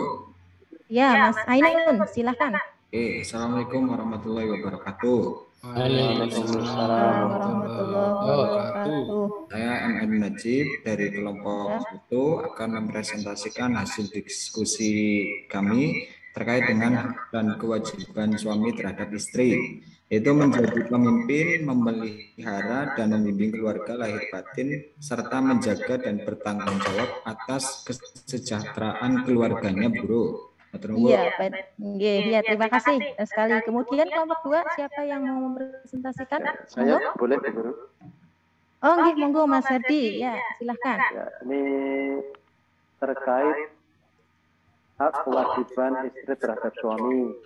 Ya, Mas Ainun, silahkan. Assalamualaikum warahmatullahi wabarakatuh. Waalaikumsalam warahmatullahi wabarakatuh. Saya MN Najib dari kelompok 1 akan mempresentasikan hasil diskusi kami terkait dengan hak dan kewajiban suami terhadap istri, yaitu menjadi pemimpin, memelihara dan membimbing keluarga lahir batin serta menjaga dan bertanggung jawab atas kesejahteraan keluarganya, Bro. Iya, ya, terima kasih sekali. Kemudian kelompok 2 siapa yang mau mempresentasikan? Saya boleh, Bu Guru. Oh, nggih, monggo Mas Hadi. Ya, silahkan. Ya, ini terkait hak kewajiban istri terhadap suami.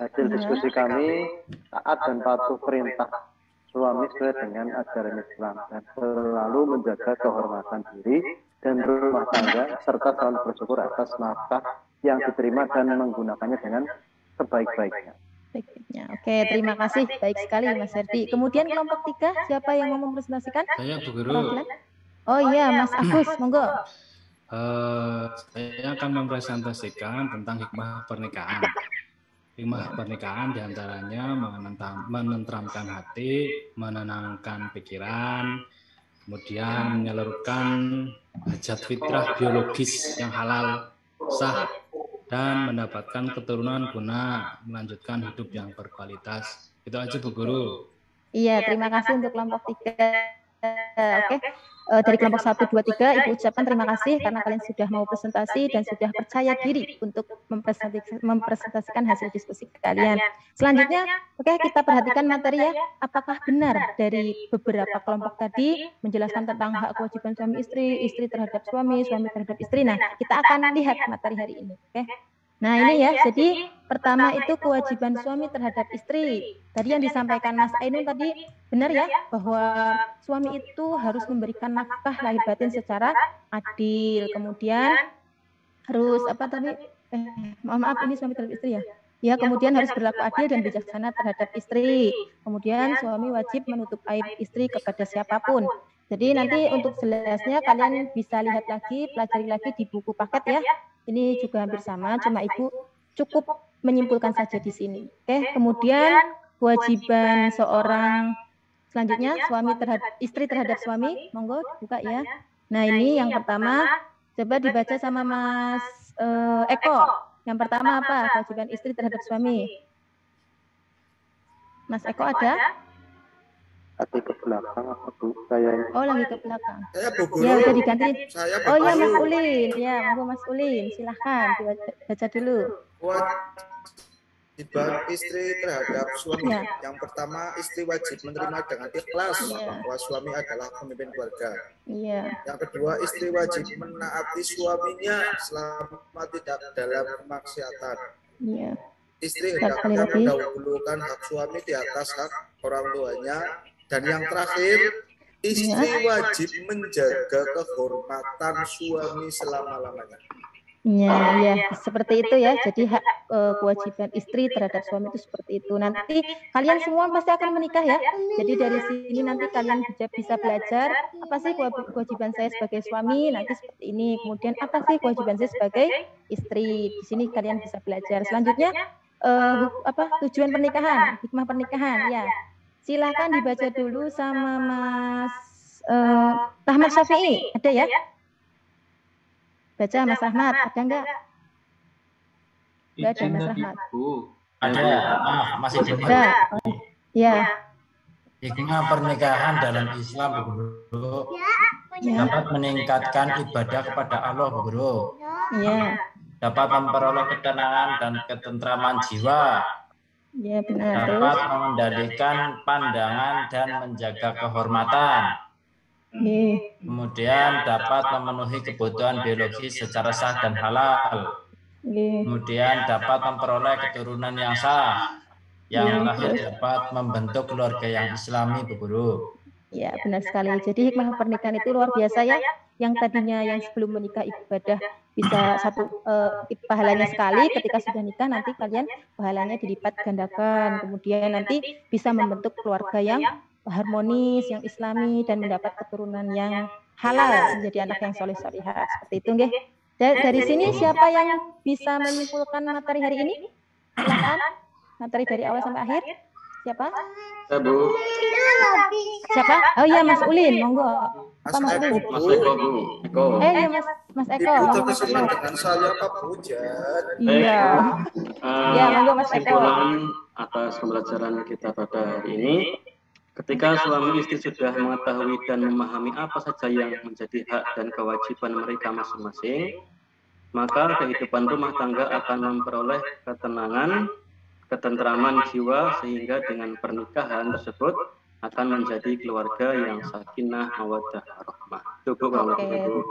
Hasil diskusi kami, taat dan patuh perintah suami sesuai dengan ajaran Islam dan selalu menjaga kehormatan diri dan rumah tangga serta selalu bersyukur atas nafkah yang diterima dan menggunakannya dengan sebaik-baiknya. Oke, terima kasih. Baik sekali Mas Herdi. Kemudian kelompok 3 siapa yang mau mempresentasikan? Saya Bu Guru. Oh iya, Mas Agus, monggo. Saya akan mempresentasikan tentang hikmah pernikahan. Hikmah pernikahan diantaranya menenteramkan hati, menenangkan pikiran, kemudian menyalurkan hajat fitrah biologis yang halal, sah, dan mendapatkan keturunan guna melanjutkan hidup yang berkualitas. Itu aja Bu Guru. Iya, terima kasih untuk kelompok 3. Oke. Dari kelompok 1, 2, 3, Ibu ucapkan terima kasih karena kalian sudah mau presentasi dan sudah percaya diri untuk mempresentasikan hasil diskusi kalian. Selanjutnya, oke, kita perhatikan materi ya. Apakah benar dari beberapa kelompok tadi menjelaskan tentang hak kewajiban suami istri, istri terhadap suami, suami terhadap istri. Nah, kita akan lihat materi hari ini. Oke. Nah, ini ya. Jadi pertama itu kewajiban suami terhadap istri. Tadi yang disampaikan Mas Ainun tadi benar ya, bahwa suami itu harus memberikan nafkah lahir batin secara adil. Kemudian harus apa tadi? Maaf, ini suami terhadap istri ya. Ya, kemudian harus berlaku adil dan bijaksana terhadap istri. Kemudian suami wajib menutup aib istri kepada siapapun. Jadi nanti untuk jelasnya kalian bisa lihat lagi, pelajari lagi di buku paket ya. Ini juga hampir sama, cuma Ibu cukup menyimpulkan saja di sini. Oke, kemudian kewajiban seorang selanjutnya suami terhadap istri terhadap suami, monggo buka ya. Nah, ini yang pertama coba dibaca sama Mas Eko. Yang pertama apa? Kewajiban istri terhadap suami. Mas Eko ada? Lagi ke belakang apa Bu? Saya Oh, lagi ke belakang. Saya Bu Guru. Ya, udah diganti. Oh ya, Mas Bayu. Ulin. Ya, monggo Mas Ulin. Silahkan baca dulu. Kewajiban istri terhadap suami. Ya. Yang pertama, istri wajib menerima dengan ikhlas bahwa suami adalah pemimpin keluarga. Iya. Yang kedua, istri wajib menaati suaminya selama tidak dalam kemaksiatan. Iya. Istri Sekali hendaknya lagi. mendahulukan hak suami di atas hak orang tuanya. Dan yang terakhir, istri wajib menjaga kehormatan suami selama-lamanya. Ya, seperti itu ya. Jadi hak kewajiban istri terhadap suami itu seperti itu. Nanti kalian semua pasti akan menikah ya. Jadi dari sini nanti kalian bisa belajar apa sih kewajiban saya sebagai suami, nanti seperti ini. Kemudian apa sih kewajiban saya sebagai istri. Di sini kalian bisa belajar. Selanjutnya tujuan pernikahan, hikmah pernikahan ya. Silakan dibaca dulu sama Mas Rahmat Syafi'i. Ada ya? Baca Mas Rahmat, ada enggak? Enggak ada Mas Rahmat. Ada, masih di Ada. Ya. Hikmah pernikahan dalam Islam, Bu Guru, dapat meningkatkan ibadah kepada Allah, Bu Guru. Iya. Dapat memperoleh ketenangan dan ketentraman jiwa. Ya, benar. Dapat mengendalikan pandangan dan menjaga kehormatan. Kemudian dapat memenuhi kebutuhan biologis secara sah dan halal. Kemudian dapat memperoleh keturunan yang sah. Yang terakhir dapat membentuk keluarga yang Islami, Bu Guru. Ya, benar sekali. Jadi hikmah pernikahan itu luar biasa ya. Yang tadinya yang sebelum menikah ibadah bisa pahalanya sekali, ketika sudah nikah nanti kalian pahalanya dilipat gandakan. Kemudian nanti bisa membentuk keluarga yang harmonis, yang Islami, dan mendapat keturunan yang halal menjadi anak yang soleh solihah. Seperti itu nggih. Dari sini siapa yang bisa menyimpulkan materi hari ini? Silakan. Materi dari awal sampai akhir. Siapa? Bu. Siapa? Oh iya Mas Ulin, monggo. Pak Mas Ulin. Mas Eko, Bu. Eko. Iya Mas Eko. Ibu terkesan dengan saya Pak Bujat. Iya. Ya, monggo Mas Eko. Kesimpulan atas pembelajaran kita pada hari ini, ketika suami istri sudah mengetahui dan memahami apa saja yang menjadi hak dan kewajiban mereka masing-masing, maka kehidupan rumah tangga akan memperoleh ketenangan, ketentraman jiwa, sehingga dengan pernikahan tersebut akan menjadi keluarga yang sakinah, mawaddah, warahmah. Cukup kalau begitu.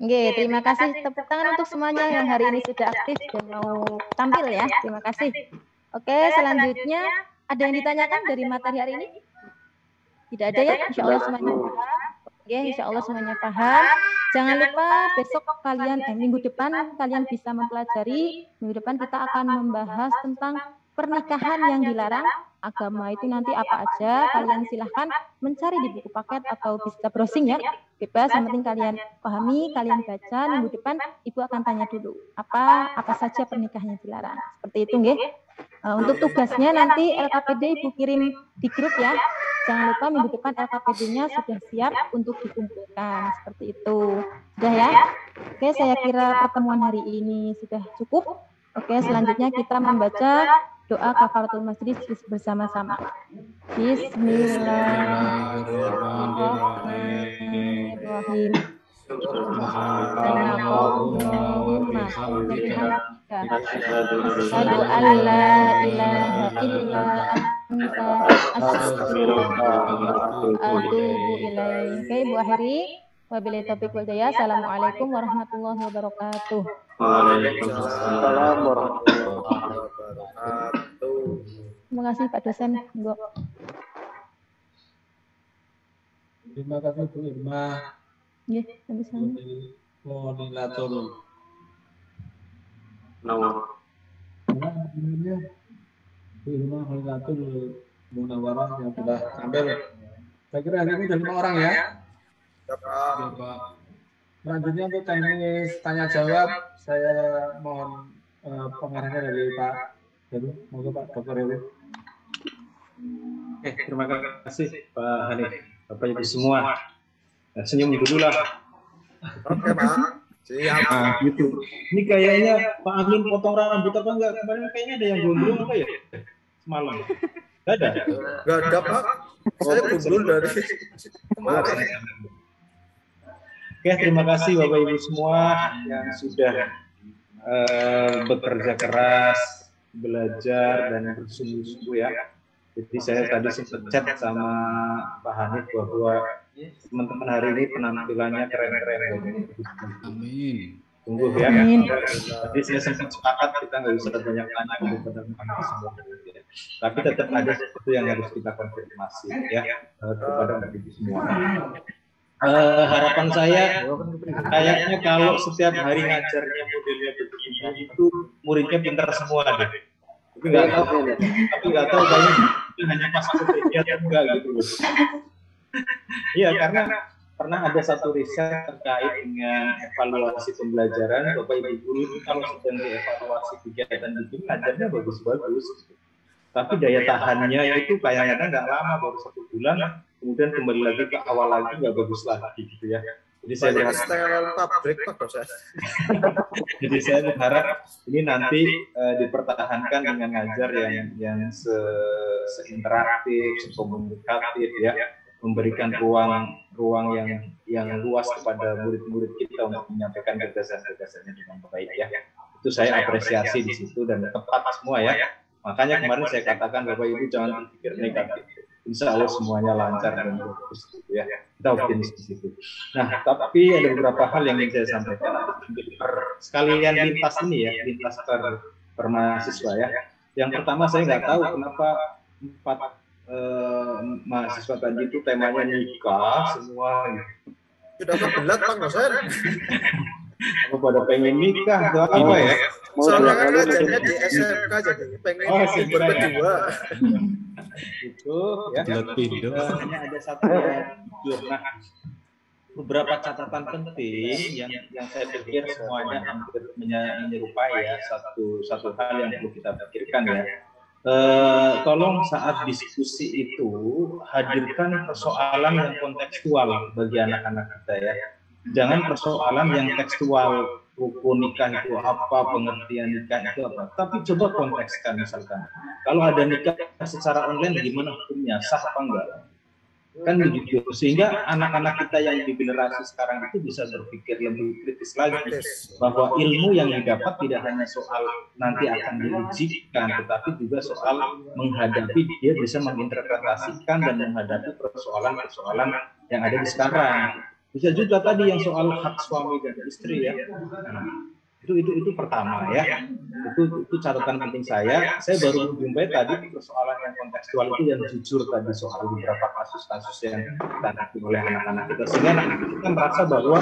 Oke, terima kasih. Tepuk tangan untuk semuanya yang hari ini sudah aktif dan mau tampil ya. Terima kasih. Oke, selanjutnya ada yang ditanyakan dari materi hari ini? Tidak ada ya? Insya Allah semuanya paham. Oke, insya Allah semuanya paham. Jangan lupa besok kalian, minggu depan kalian bisa mempelajari. Minggu depan kita akan membahas tentang pernikahan yang dilarang. Agama itu nanti apa aja, kalian silahkan mencari di buku paket atau bisa browsing ya, bebas, yang penting kalian pahami, kalian baca. Minggu depan Ibu akan tanya dulu apa saja pernikahan yang dilarang, seperti itu nggih. Untuk tugasnya nanti LKPD Ibu kirim di grup ya, jangan lupa minggu depan LKPD-nya sudah siap untuk dikumpulkan, seperti itu. Sudah ya? Oke, saya kira pertemuan hari ini sudah cukup. Oke, selanjutnya kita membaca doa kafaratul majlis bersama-sama. Bismillahirrahmanirrahim. Asyhadu an la ilaha illa anta astaghfiruka wa atubu ilaik. Oke, Ibu akhiri. Wabillahi taufiq wal hidayah. Assalamualaikum warahmatullahi wabarakatuh. Waalaikumsalam warahmatullahi wabarakatuh. Terima kasih Pak dosen. Monggo. Terima kasih Bu Irma. Nggih, sama-sama. Koordinator. Nomor. Bu Irma koordinator Munawarah yang sudah tampil. Saya kira hari ini ada 5 orang ya. Pak. Selanjutnya untuk teknis tanya jawab, saya mohon pengarahannya dari Pak Heru. Monggo Pak Dr. Heru. Terima kasih Pak Hanif. Bapak Ibu semua. Senyum dulu lah. Oke Pak. Siap. Nah, gitu. Ini kayaknya Pak Amin potong rambut apa enggak? Kemarin kayaknya ada yang gondrong apa ya? Semalam. Enggak ada. Enggak ada Pak. Saya gundul dari kemarin. Oke, terima kasih Bapak Ibu semua yang sudah bekerja keras, belajar dan bersungguh-sungguh ya. Jadi saya tadi sempat chat sama Pak Hanif bahwa teman-teman hari ini penampilannya keren-keren. Amin. Tunggu ya. Amin. Tadi saya sempat sepakat kita nggak bisa banyak tanya kepada teman-teman semua. Tapi tetap ada sesuatu yang harus kita konfirmasi ya kepada Ibu semua. Harapan saya kayaknya kalau setiap hari ngajarnya modelnya begini itu muridnya pintar semua deh. Tapi nggak tahu kayaknya hanya pas kegiatan enggak gitu. Iya, karena pernah ada satu riset terkait dengan evaluasi pembelajaran. Bapak Ibu guru itu kalau sedang dievaluasi kegiatan itu ngajarnya bagus-bagus, tapi daya tahannya itu kayaknya nggak lama, baru 1 bulan, kemudian kembali lagi ke awal lagi nggak bagus lagi gitu ya. Jadi saya lihat pabrik Pak dosen. Jadi saya berharap ini nanti dipertahankan dengan ngajar yang seinteraktif, sekomunikatif ya, memberikan ruang yang luas kepada murid-murid kita untuk menyampaikan gagasan-gagasannya dengan baik ya. Itu saya apresiasi di situ dan tepat semua ya. Makanya kemarin saya katakan Bapak Ibu jangan berpikir negatif. Insya Allah semuanya lancar dan bagus gitu ya. Kita optimis di situ. Nah, tapi ada beberapa hal yang ingin saya sampaikan. Sekalian lintas ini ya, lintas per mahasiswa ya. Yang pertama saya nggak tahu kenapa 4 mahasiswa tadi itu temanya nikah semua. Sudah kebelat Pak dosen. Apa pada pengen nikah atau apa ya? Soalnya kan ngajarnya di SMK jadi pengen berdua. Itu ya. Hanya ada satu yang jujur. Nah, beberapa catatan penting yang saya pikir semuanya hampir menyerupai ya, satu hal yang perlu kita pikirkan ya. Tolong saat diskusi itu hadirkan persoalan yang kontekstual bagi anak-anak kita ya. Jangan persoalan yang tekstual, rukun nikah itu apa, pengertian nikah itu apa. Tapi coba kontekskan, misalkan kalau ada nikah secara online gimana hukumnya, sah apa enggak? Kan begitu, sehingga anak-anak kita yang di generasi sekarang itu bisa berpikir lebih kritis lagi bahwa ilmu yang didapat tidak hanya soal nanti akan diujikan, tetapi juga soal menghadapi, dia bisa menginterpretasikan dan menghadapi persoalan-persoalan yang ada di sekarang. Bisa juga tadi yang soal hak suami dan istri ya. Nah, itu pertama ya. Itu catatan penting saya. Saya baru menjumpai tadi persoalan yang kontekstual itu yang jujur tadi soal beberapa kasus-kasus yang ditangani oleh anak-anak kita, sehingga kita merasa bahwa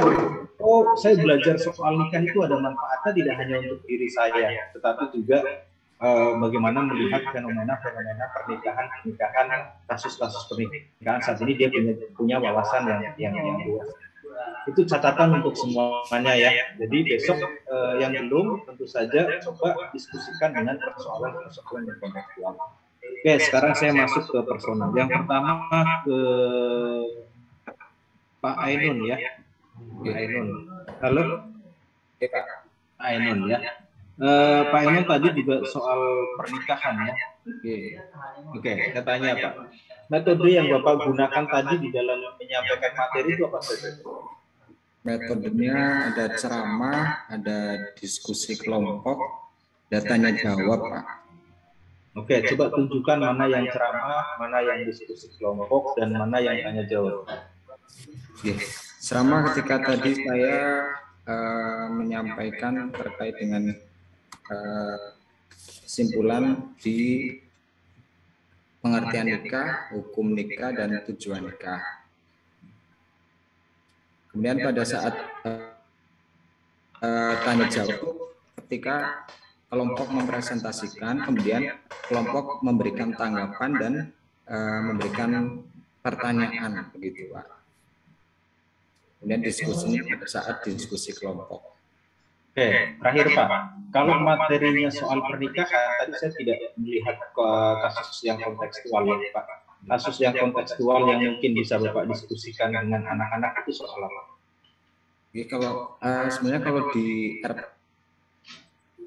oh, saya belajar soal nikah itu ada manfaatnya tidak hanya untuk diri saya, tetapi juga bagaimana melihat fenomena-fenomena pernikahan, kasus-kasus pernikahan saat ini dia punya wawasan yang luas. Itu catatan untuk semuanya ya. Jadi besok yang belum tentu saja coba diskusikan dengan persoalan-persoalan yang kontekstual. Oke, sekarang saya masuk ke personal. Yang pertama ke Pak Ainun ya. Pak Ainun. Halo? Pak Ainun ya. Pak Ainun tadi juga soal pernikahan ya. Oke, saya tanya Pak. Metode yang Bapak gunakan tadi di dalam menyampaikan materi itu apa saja? Metodenya ada ceramah, ada diskusi kelompok, ada tanya jawab, Pak. Oke, coba tunjukkan mana yang ceramah, mana yang diskusi kelompok, dan mana yang tanya jawab. Oke, ceramah ketika tadi saya menyampaikan terkait dengan kesimpulan di pengertian nikah, hukum nikah, dan tujuan nikah. Kemudian pada saat tanya jawab, ketika kelompok mempresentasikan, kemudian kelompok memberikan tanggapan dan memberikan pertanyaan, begitu Pak. Kemudian diskusinya pada saat diskusi kelompok. Oke, terakhir Pak, kalau materinya soal pernikahan, tadi saya tidak melihat kasus yang kontekstual ya Pak. Kasus yang kontekstual yang mungkin bisa Bapak diskusikan dengan anak-anak itu soal apa? Oke, kalau sebenarnya kalau di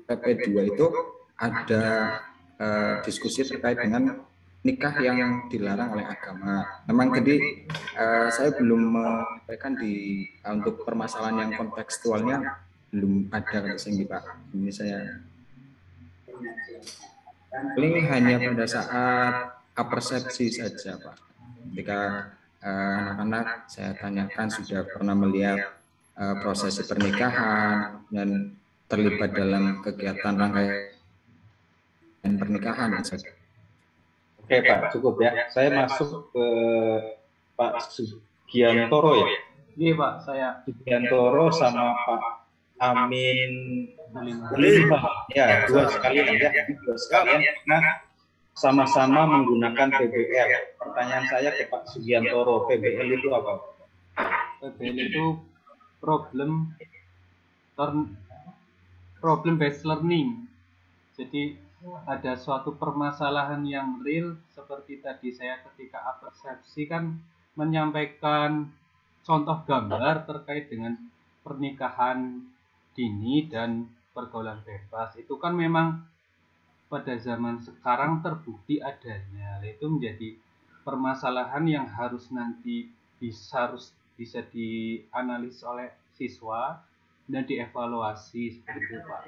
RPP 2 itu ada diskusi terkait dengan nikah yang dilarang oleh agama. Memang tadi saya belum menyampaikan untuk permasalahan yang kontekstualnya belum ada kesini Pak. Ini saya paling hanya pada saat persepsi saja Pak. Ketika anak-anak saya tanyakan sudah pernah melihat prosesi pernikahan dan terlibat dalam kegiatan rangkaian pernikahan dan sebagainya. Oke Pak, cukup ya. Saya masuk ke Pak Sugiantoro ya. Iya Pak, saya. Sugiantoro sama Pak Amin Lima. Ya, dua sekalian ya. Dua sekalian karena sama-sama menggunakan PBL. Pertanyaan saya ke Pak Sugiantoro, PBL itu apa? PBL itu problem based learning. Jadi ada suatu permasalahan yang real seperti tadi saya ketika persepsi kan menyampaikan contoh gambar terkait dengan pernikahan dini dan pergaulan bebas. Itu kan memang pada zaman sekarang terbukti adanya. Itu menjadi permasalahan yang harus nanti bisa dianalisis oleh siswa dan dievaluasi seperti itu Pak.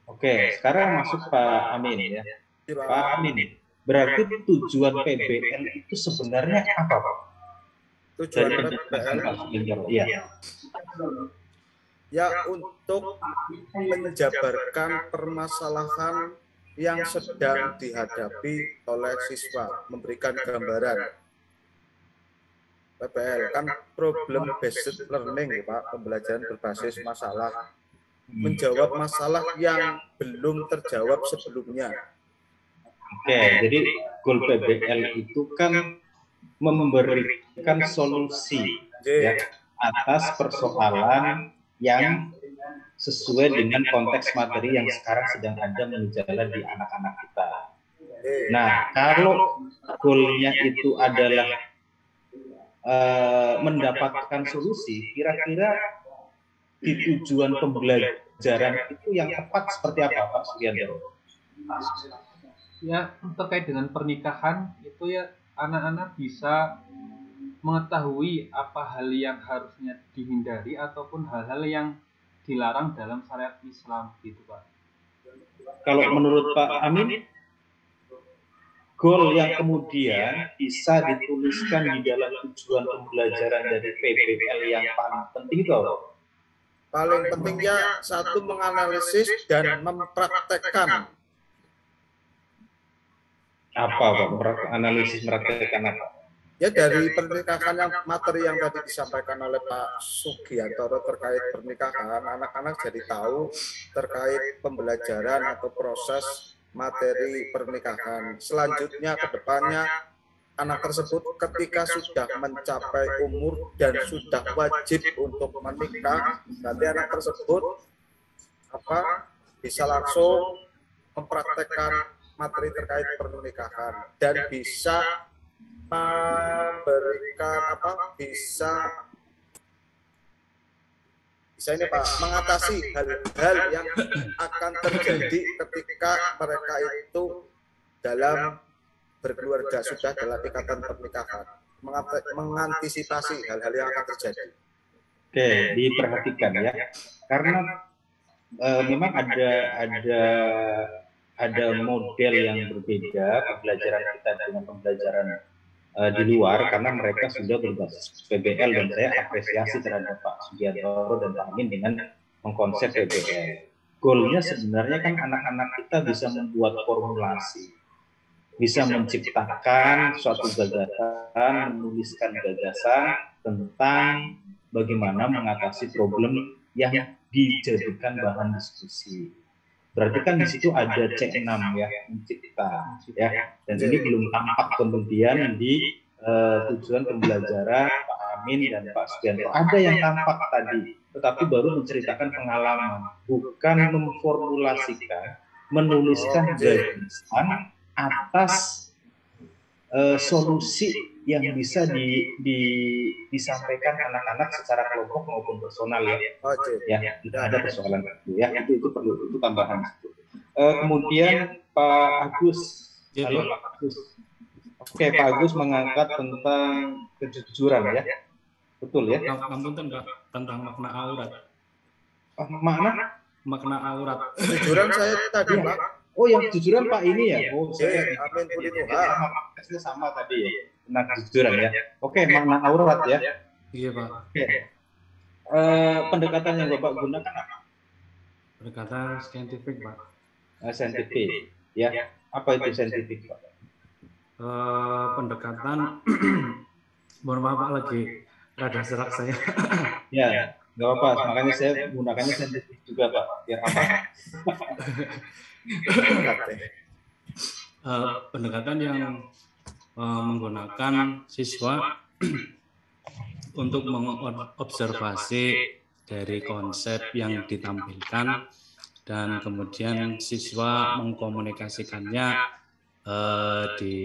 Oke, sekarang masuk Pak Amin ya. Pak Amin, berarti tujuan PBL itu sebenarnya apa Pak? Tujuan PBL ya untuk menjabarkan permasalahan yang sedang dihadapi oleh siswa, memberikan gambaran. PBL kan problem based learning ya Pak, pembelajaran berbasis masalah, menjawab masalah yang belum terjawab sebelumnya. Oke, jadi goal PBL itu kan memberikan solusi ya, atas persoalan yang sesuai dengan konteks materi yang sekarang sedang ada menjala di anak-anak kita. Nah, kalau goalnya itu adalah mendapatkan solusi, kira-kira di tujuan pembelajaran itu yang tepat seperti apa, Pak Sugianto? Ya, terkait dengan pernikahan itu ya anak-anak bisa mengetahui apa hal yang harusnya dihindari ataupun hal-hal yang dilarang dalam syariat Islam gitu, Pak. Kalau menurut Pak Amin, goal yang kemudian bisa dituliskan di dalam tujuan pembelajaran dari PBL yang paling penting itu apa? Paling pentingnya satu menganalisis dan mempraktekkan. Apa Pak? Analisis mempraktekkan apa? Ya dari pernikahan yang materi yang tadi disampaikan oleh Pak Sugianto terkait pernikahan, anak-anak jadi tahu terkait pembelajaran atau proses materi pernikahan. Selanjutnya ke depannya anak tersebut ketika sudah mencapai umur dan sudah wajib untuk menikah, nanti anak tersebut bisa langsung mempraktekkan materi terkait pernikahan dan bisa memberikan bisa ini Pak, mengatasi hal-hal yang akan terjadi ketika mereka itu dalam berkeluarga sudah dalam ikatan pernikahan, mengantisipasi hal-hal yang akan terjadi. Oke, diperhatikan ya, karena memang ada model yang berbeda pembelajaran kita dengan pembelajaran di luar, karena mereka sudah berbasis PBL dan saya apresiasi terhadap Pak Sugianto dan Pak Amin dengan mengkonsep PBL. Goalnya sebenarnya kan anak-anak kita bisa membuat formulasi, bisa menciptakan suatu gagasan, menuliskan gagasan tentang bagaimana mengatasi problem yang dijadikan bahan diskusi. Berarti kan di situ ada C6 ya, mencipta ya, dan ini belum tampak kemudian di tujuan pembelajaran Pak Amin dan Pak Sugianto. Ada yang tampak tadi, tetapi baru menceritakan pengalaman, bukan memformulasikan, menuliskan gagasan atas solusi yang bisa disampaikan anak-anak secara kelompok maupun personal ya. Ya, tidak ada persoalan itu ya. Itu perlu, itu tambahan. Kemudian Pak Agus, halo Pak Agus. Oke, Pak Agus mengangkat tentang kejujuran ya. Betul ya? Tentang makna aurat. Makna aurat. Kejujuran saya tadi, Pak. Oh, yang kejujuran Pak ini ya? Oh, saya sama tadi ya. Nah, kejujuran ya. Oke, makna aurat ya. Iya, Pak. Oke. Pendekatan yang Bapak gunakan apa? Pendekatan saintifik, Pak. Saintifik, ya. Apa itu saintifik, Pak? Pendekatan, mohon maaf Pak, lagi rada serak saya. Ya, nggak apa-apa. Makanya saya gunakannya saintifik juga, Pak. Biar aman. Pendekatan yang menggunakan siswa untuk mengobservasi dari konsep yang ditampilkan dan kemudian siswa mengkomunikasikannya di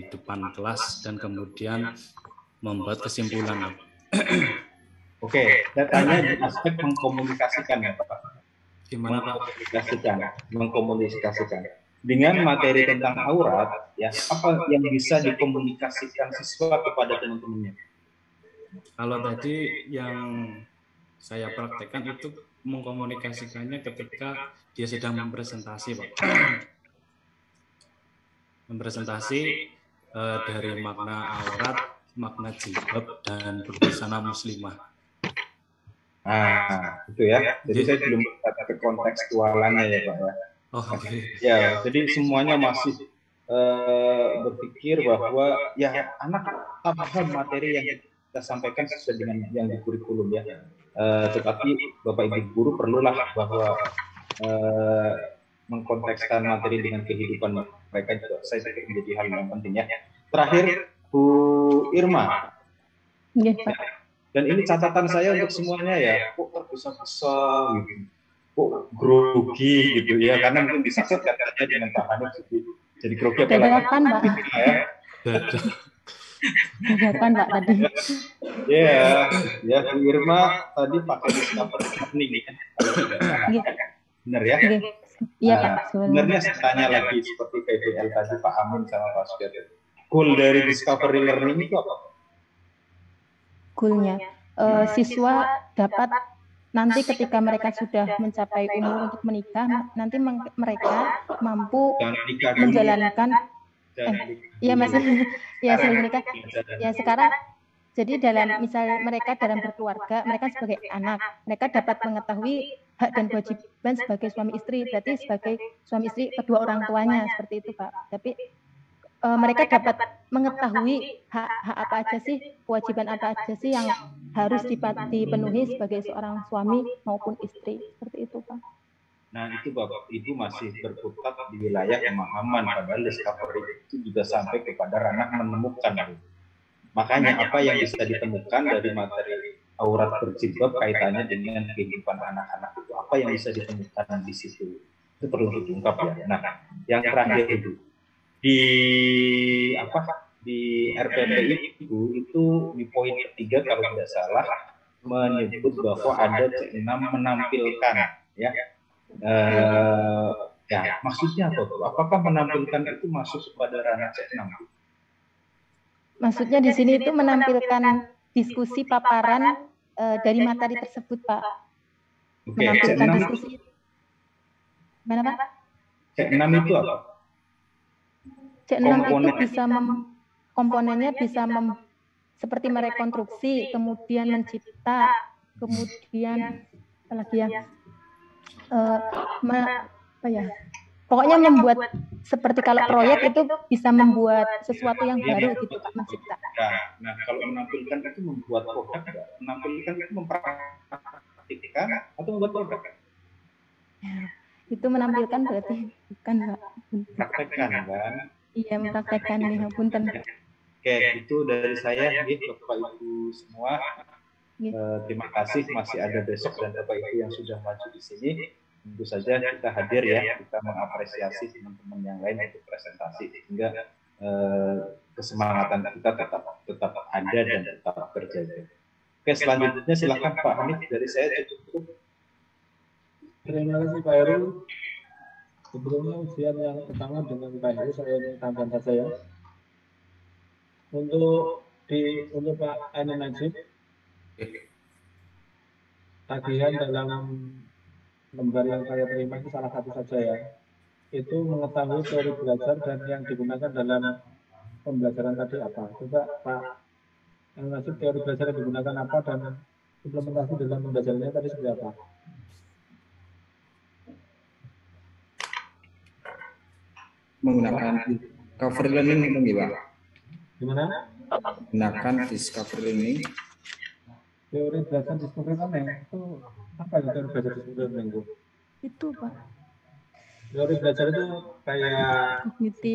depan kelas dan kemudian membuat kesimpulan. Oke, datanya di aspek mengkomunikasikan ya Pak. Gimana Pak? Mengkomunikasikan. Dengan materi tentang aurat, ya apa yang bisa dikomunikasikan siswa kepada teman-temannya? Kalau tadi yang saya praktekkan itu mengkomunikasikannya ketika dia sedang mempresentasi, Pak. Mempresentasi dari makna aurat, makna jilbab, dan berbusana muslimah. Nah, itu ya. Jadi saya belum ke kontekstualannya ya Pak ya. Oh, okay. Ya, jadi semuanya masih berpikir bahwa ya anak paham materi yang kita sampaikan sesuai dengan yang di kurikulum ya. Tetapi Bapak Ibu guru perlulah bahwa mengkontekskan materi dengan kehidupan mereka juga saya pikir menjadi hal yang penting ya. Terakhir Bu Irma. Yes, Pak. Dan ini catatan saya untuk semuanya ya, kok tergesa-gesa gitu, kok grogi gitu ya, karena mungkin disaksikan saja dengan Pak Hanif jadi grogi dadakan Pak. Ya. Dadakan Pak tadi. Ya Bu Irma tadi pakai discover learning ya, kalau tidak salah. Benar ya? Iya Pak. Sebenarnya saya tanya lagi seperti PBL tadi Pak Amin sama Pak Sugiyarto. Goal dari discovery learning itu apa? Goalnya siswa dapat nanti ketika mereka sudah mencapai umur untuk menikah, nanti mereka mampu menjalankan iya Mas, ya sebelum menikah, ya sekarang jadi dalam misal mereka dalam berkeluarga, mereka sebagai anak, mereka dapat mengetahui hak dan kewajiban sebagai suami istri, berarti sebagai suami istri kedua orang tuanya seperti itu Pak. Tapi mereka dapat mengetahui hak apa aja sih, kewajiban apa aja sih yang harus dipenuhi sebagai seorang suami maupun istri, seperti itu Pak. Nah itu Bapak Ibu masih berkutat di wilayah pemahaman, padahal discovery itu juga sampai kepada ranah menemukan. Makanya apa yang bisa ditemukan dari materi aurat berjilbab kaitannya dengan kehidupan anak-anak itu, apa yang bisa ditemukan di situ, itu perlu diungkap ya. Nah yang terakhir itu di RPP itu di poin ketiga kalau tidak salah menyebut bahwa ada C6 menampilkan ya. Ya maksudnya apa tuh? Apakah menampilkan itu masuk kepada ranah C6? Maksudnya di sini itu menampilkan diskusi paparan dari materi tersebut Pak. Oke, menampilkan C6 diskusi. Mana Pak? C6 itu apa? C6 itu bisa komponennya bisa seperti merekonstruksi, kemudian mencipta, kemudian apa lagi ya? Pokoknya membuat seperti kalau proyek itu bisa membuat sesuatu yang baru gitu Pak, mencipta. Nah kalau menampilkan itu membuat produk, menampilkan itu mempraktikkan atau membuat produk? Ya, itu menampilkan berarti bukan Pak. Praktekkan kan? Iya mempraktekkan nih, punten. Oke, itu dari saya, Bapak Ibu semua. Terima kasih, masih ada besok dan Bapak Ibu yang sudah maju di sini. Tentu saja kita hadir ya, kita mengapresiasi teman-teman yang lain untuk presentasi sehingga kesemangatan kita tetap ada dan tetap terjaga. Oke, selanjutnya silakan Pak Hanif, dari saya cukup. Terima kasih Pak Heru. Sebelumnya ujian yang pertama dengan Pak Heru saya ingin tambahkan saja ya. Untuk Pak Ainun Najib, tagihan dalam lembar yang saya terima itu salah satu saja ya. Itu mengetahui teori belajar dan yang digunakan dalam pembelajaran tadi apa. Coba Pak Ainun Najib, teori belajar yang digunakan apa dan implementasi dalam pembelajarannya tadi seperti apa? Menggunakan discovery learning itu Pak. Gimana? Gunakan discovery learning. Teori belajar discovery learning itu apa ya teori belajar discovery learning itu? Itu Pak. Teori belajar itu kayak seperti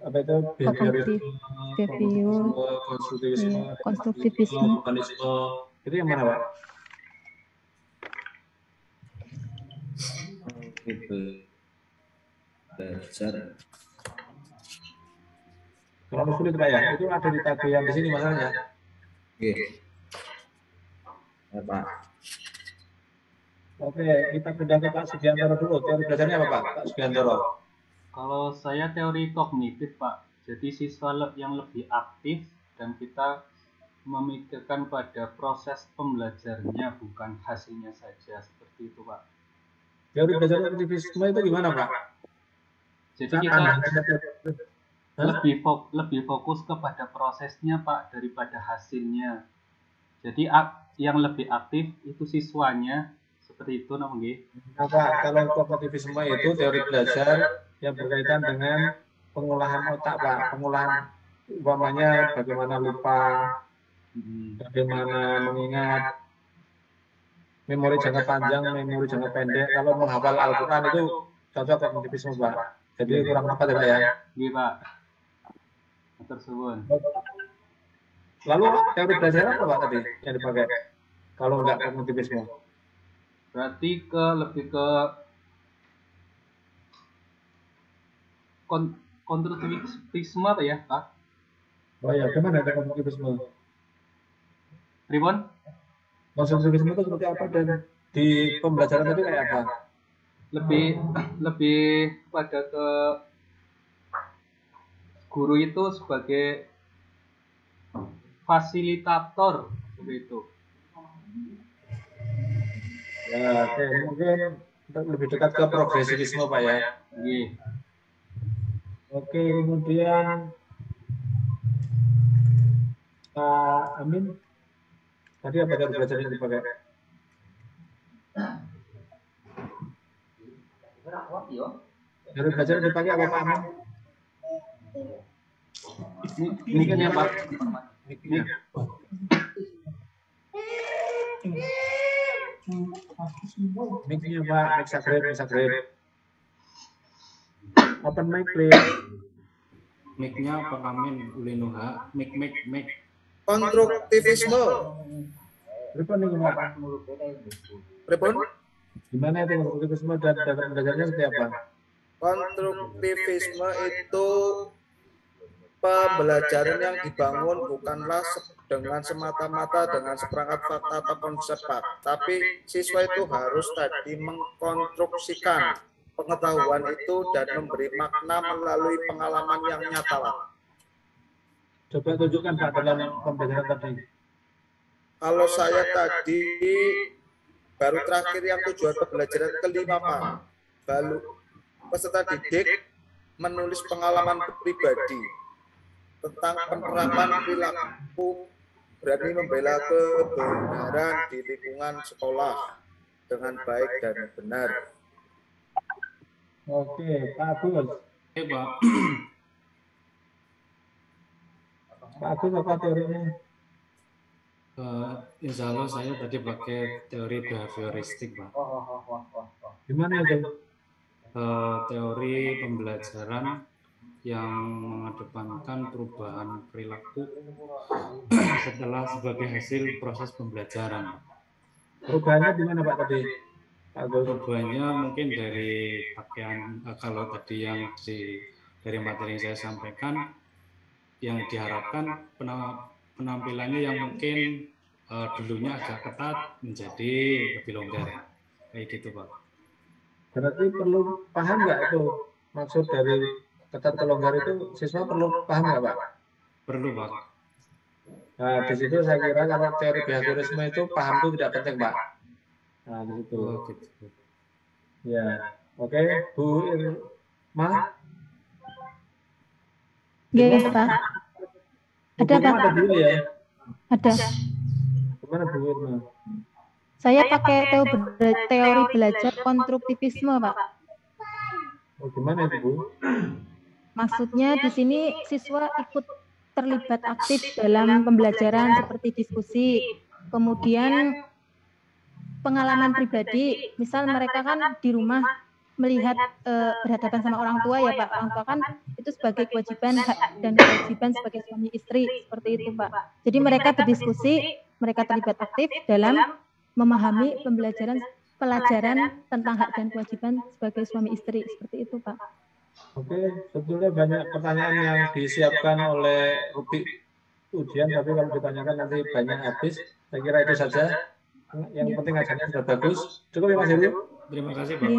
apa itu behaviorisme, konstruktivisme, humanisme. Itu yang mana Pak? Belajar. Terlalu sulit Pak ya, itu ada di tagihan di sini masalahnya. Oke. Ya Pak. Oke, kita pindah ke Pak Sugiyantoro dulu. Teori belajarnya apa Pak Sugiyantoro? Kalau saya teori kognitif Pak, jadi siswa yang lebih aktif dan kita memikirkan pada proses pembelajarnya bukan hasilnya saja, seperti itu Pak. Teori belajar aktivisme itu gimana Pak? Jadi kita lebih fokus kepada prosesnya Pak daripada hasilnya. Jadi yang lebih aktif itu siswanya, seperti itu namanya. Nah Pak, kalau kognitivisme itu teori belajar yang berkaitan dengan pengolahan otak Pak, pengolahan umpamanya bagaimana lupa, bagaimana mengingat, memori jangka panjang, memori jangka pendek. Kalau menghafal Al-Quran itu cocok kognitivisme Pak. Jadi kurang apa ya Pak ya? Iya Pak. Tersebut. Lalu teori belajar apa Pak tadi yang dipakai? Kalau enggak kognitivisme? Berarti lebih ke konstruktivisme apa ya, Pak? Oh ya, gimana ada konstruktivisme? Ribon? Konstruktivisme itu seperti apa dan di pembelajaran tadi kayak apa? Lebih pada ke guru itu sebagai fasilitator seperti itu. Ya, oke, mungkin lebih dekat ke progresivisme Pak ya. Iya. Oke, kemudian Pak Amin, tadi apa teori belajar yang dipakai? Teori belajar yang dipakai apa Pak Amin? Mic-nya Pak. Mic-nya. Mic-nya Pak, mic sagrade. Open mic please. Mic-nya Pak Amin, Ulinuha, mic. Konstruktivisme. Pripun nih Pak? Pripun? Gimana itu konstruktivisme dan dalam belajarnya seperti apa? Konstruktivisme itu pembelajaran yang dibangun bukanlah dengan semata-mata dengan seperangkat fakta atau konsep Pak, tapi siswa itu harus tadi mengkonstruksikan pengetahuan itu dan memberi makna melalui pengalaman yang nyata Pak. Coba tunjukkan Pak dalam pembelajaran tadi. Kalau saya tadi baru terakhir yang tujuan pembelajaran kelima Pak, baru peserta didik menulis pengalaman pribadi tentang penerapan perilaku berani membela kebenaran di lingkungan sekolah dengan baik dan benar. Oke, Pak Agus. Oke, Pak. Pak Agus apa teorinya? Insya Allah saya tadi pakai teori behavioristik, Pak. Gimana itu? Teori pembelajaran yang mengedepankan perubahan perilaku setelah sebagai hasil proses pembelajaran. Perubahannya di mana Pak tadi? Perubahannya mungkin dari pakaian, kalau tadi yang dari materi yang saya sampaikan, yang diharapkan penampilannya yang mungkin dulunya agak ketat menjadi lebih longgar, kayak gitu Pak. Berarti perlu paham nggak itu maksud dari ketat ke longgar itu, siswa perlu paham nggak Pak? Perlu Pak. Nah di situ saya kira kalau teori behaviorisme itu paham itu tidak penting Pak. Nah di situ. Oh, gitu. Ya, oke, Bu Irma. Iya Pak. Ada Pak. Ada dua ya? Ada. Gimana Bu Irma? Saya pakai teori belajar konstruktivisme Pak. Oh, gimana itu Bu? Maksudnya di sini siswa ikut terlibat aktif dalam pembelajaran seperti diskusi, kemudian pengalaman pribadi, misal mereka kan di rumah melihat berhadapan sama orang tua ya Pak, orang tua kan itu sebagai kewajiban, hak dan kewajiban sebagai suami istri, seperti itu Pak. Jadi mereka berdiskusi, mereka terlibat aktif dalam memahami pelajaran tentang hak dan kewajiban sebagai suami istri, seperti itu Pak. Oke, sebetulnya banyak pertanyaan yang disiapkan oleh Rubik ujian, tapi kalau ditanyakan nanti banyak habis. Saya kira itu saja. Yang penting acaranya sudah bagus. Cukup ya Mas Heru? Terima kasih Pak.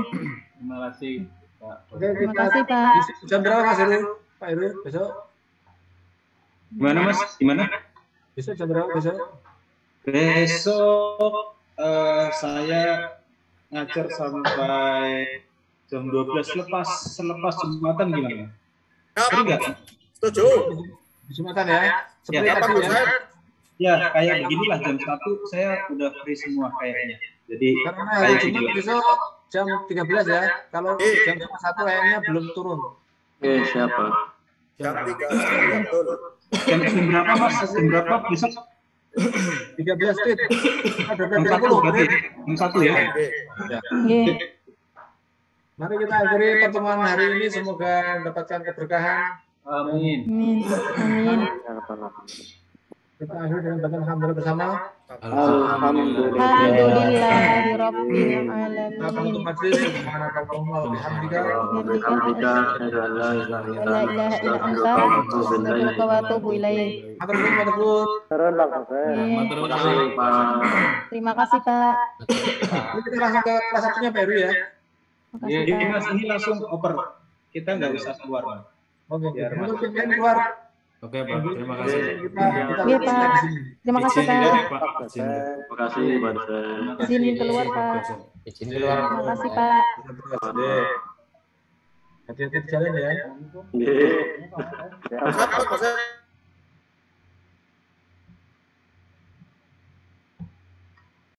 Terima kasih Pak. Oke, Terima kasih Pak. Jam berapa Mas Heru? Pak Heru, besok? Gimana Mas? Gimana? Besok jam berapa besok? Besok saya ngajar sampai jam 12 selepas Jumatan gimana? Enggak? Setuju. Jumatan ya? Seperti Ya, tadi ya? Ya, kayak beginilah jam 1 saya udah free semua kayaknya. Jadi karena hari Jumat besok jam 13 ya. Kalau jam 1 kayaknya belum turun. Siapa? Jam 3 betul. Jam berapa Mas? Jam berapa besok? 13 Tit. Ada Jam 1 berarti. Jam 1 ya. Ya. Mari kita akhiri pertemuan hari ini, semoga mendapatkan keberkahan. Amin. Amin. Amin. Kita akhiri dengan bacaan alhamdulillah bersama. Alhamdulillahirabbil alamin. Subhanakallahumma wa bihamdika La ilaha illa anta astaghfiruka wa atubu ilaik. Terima kasih Pak. Kita langsung ke kelas satunya Pak Heru ya. Jadi Mas ini langsung oper. Kita nggak usah keluar, Mas. Oke, biar Mas keluar. Oke Pak, terima kasih. Iya Pak. Terima kasih Pak. Terima kasih Pak dosen. Izin keluar Pak. Izin keluar. Terima kasih Pak. Hati-hati di jalan ya. Nggih. Apa, Mas?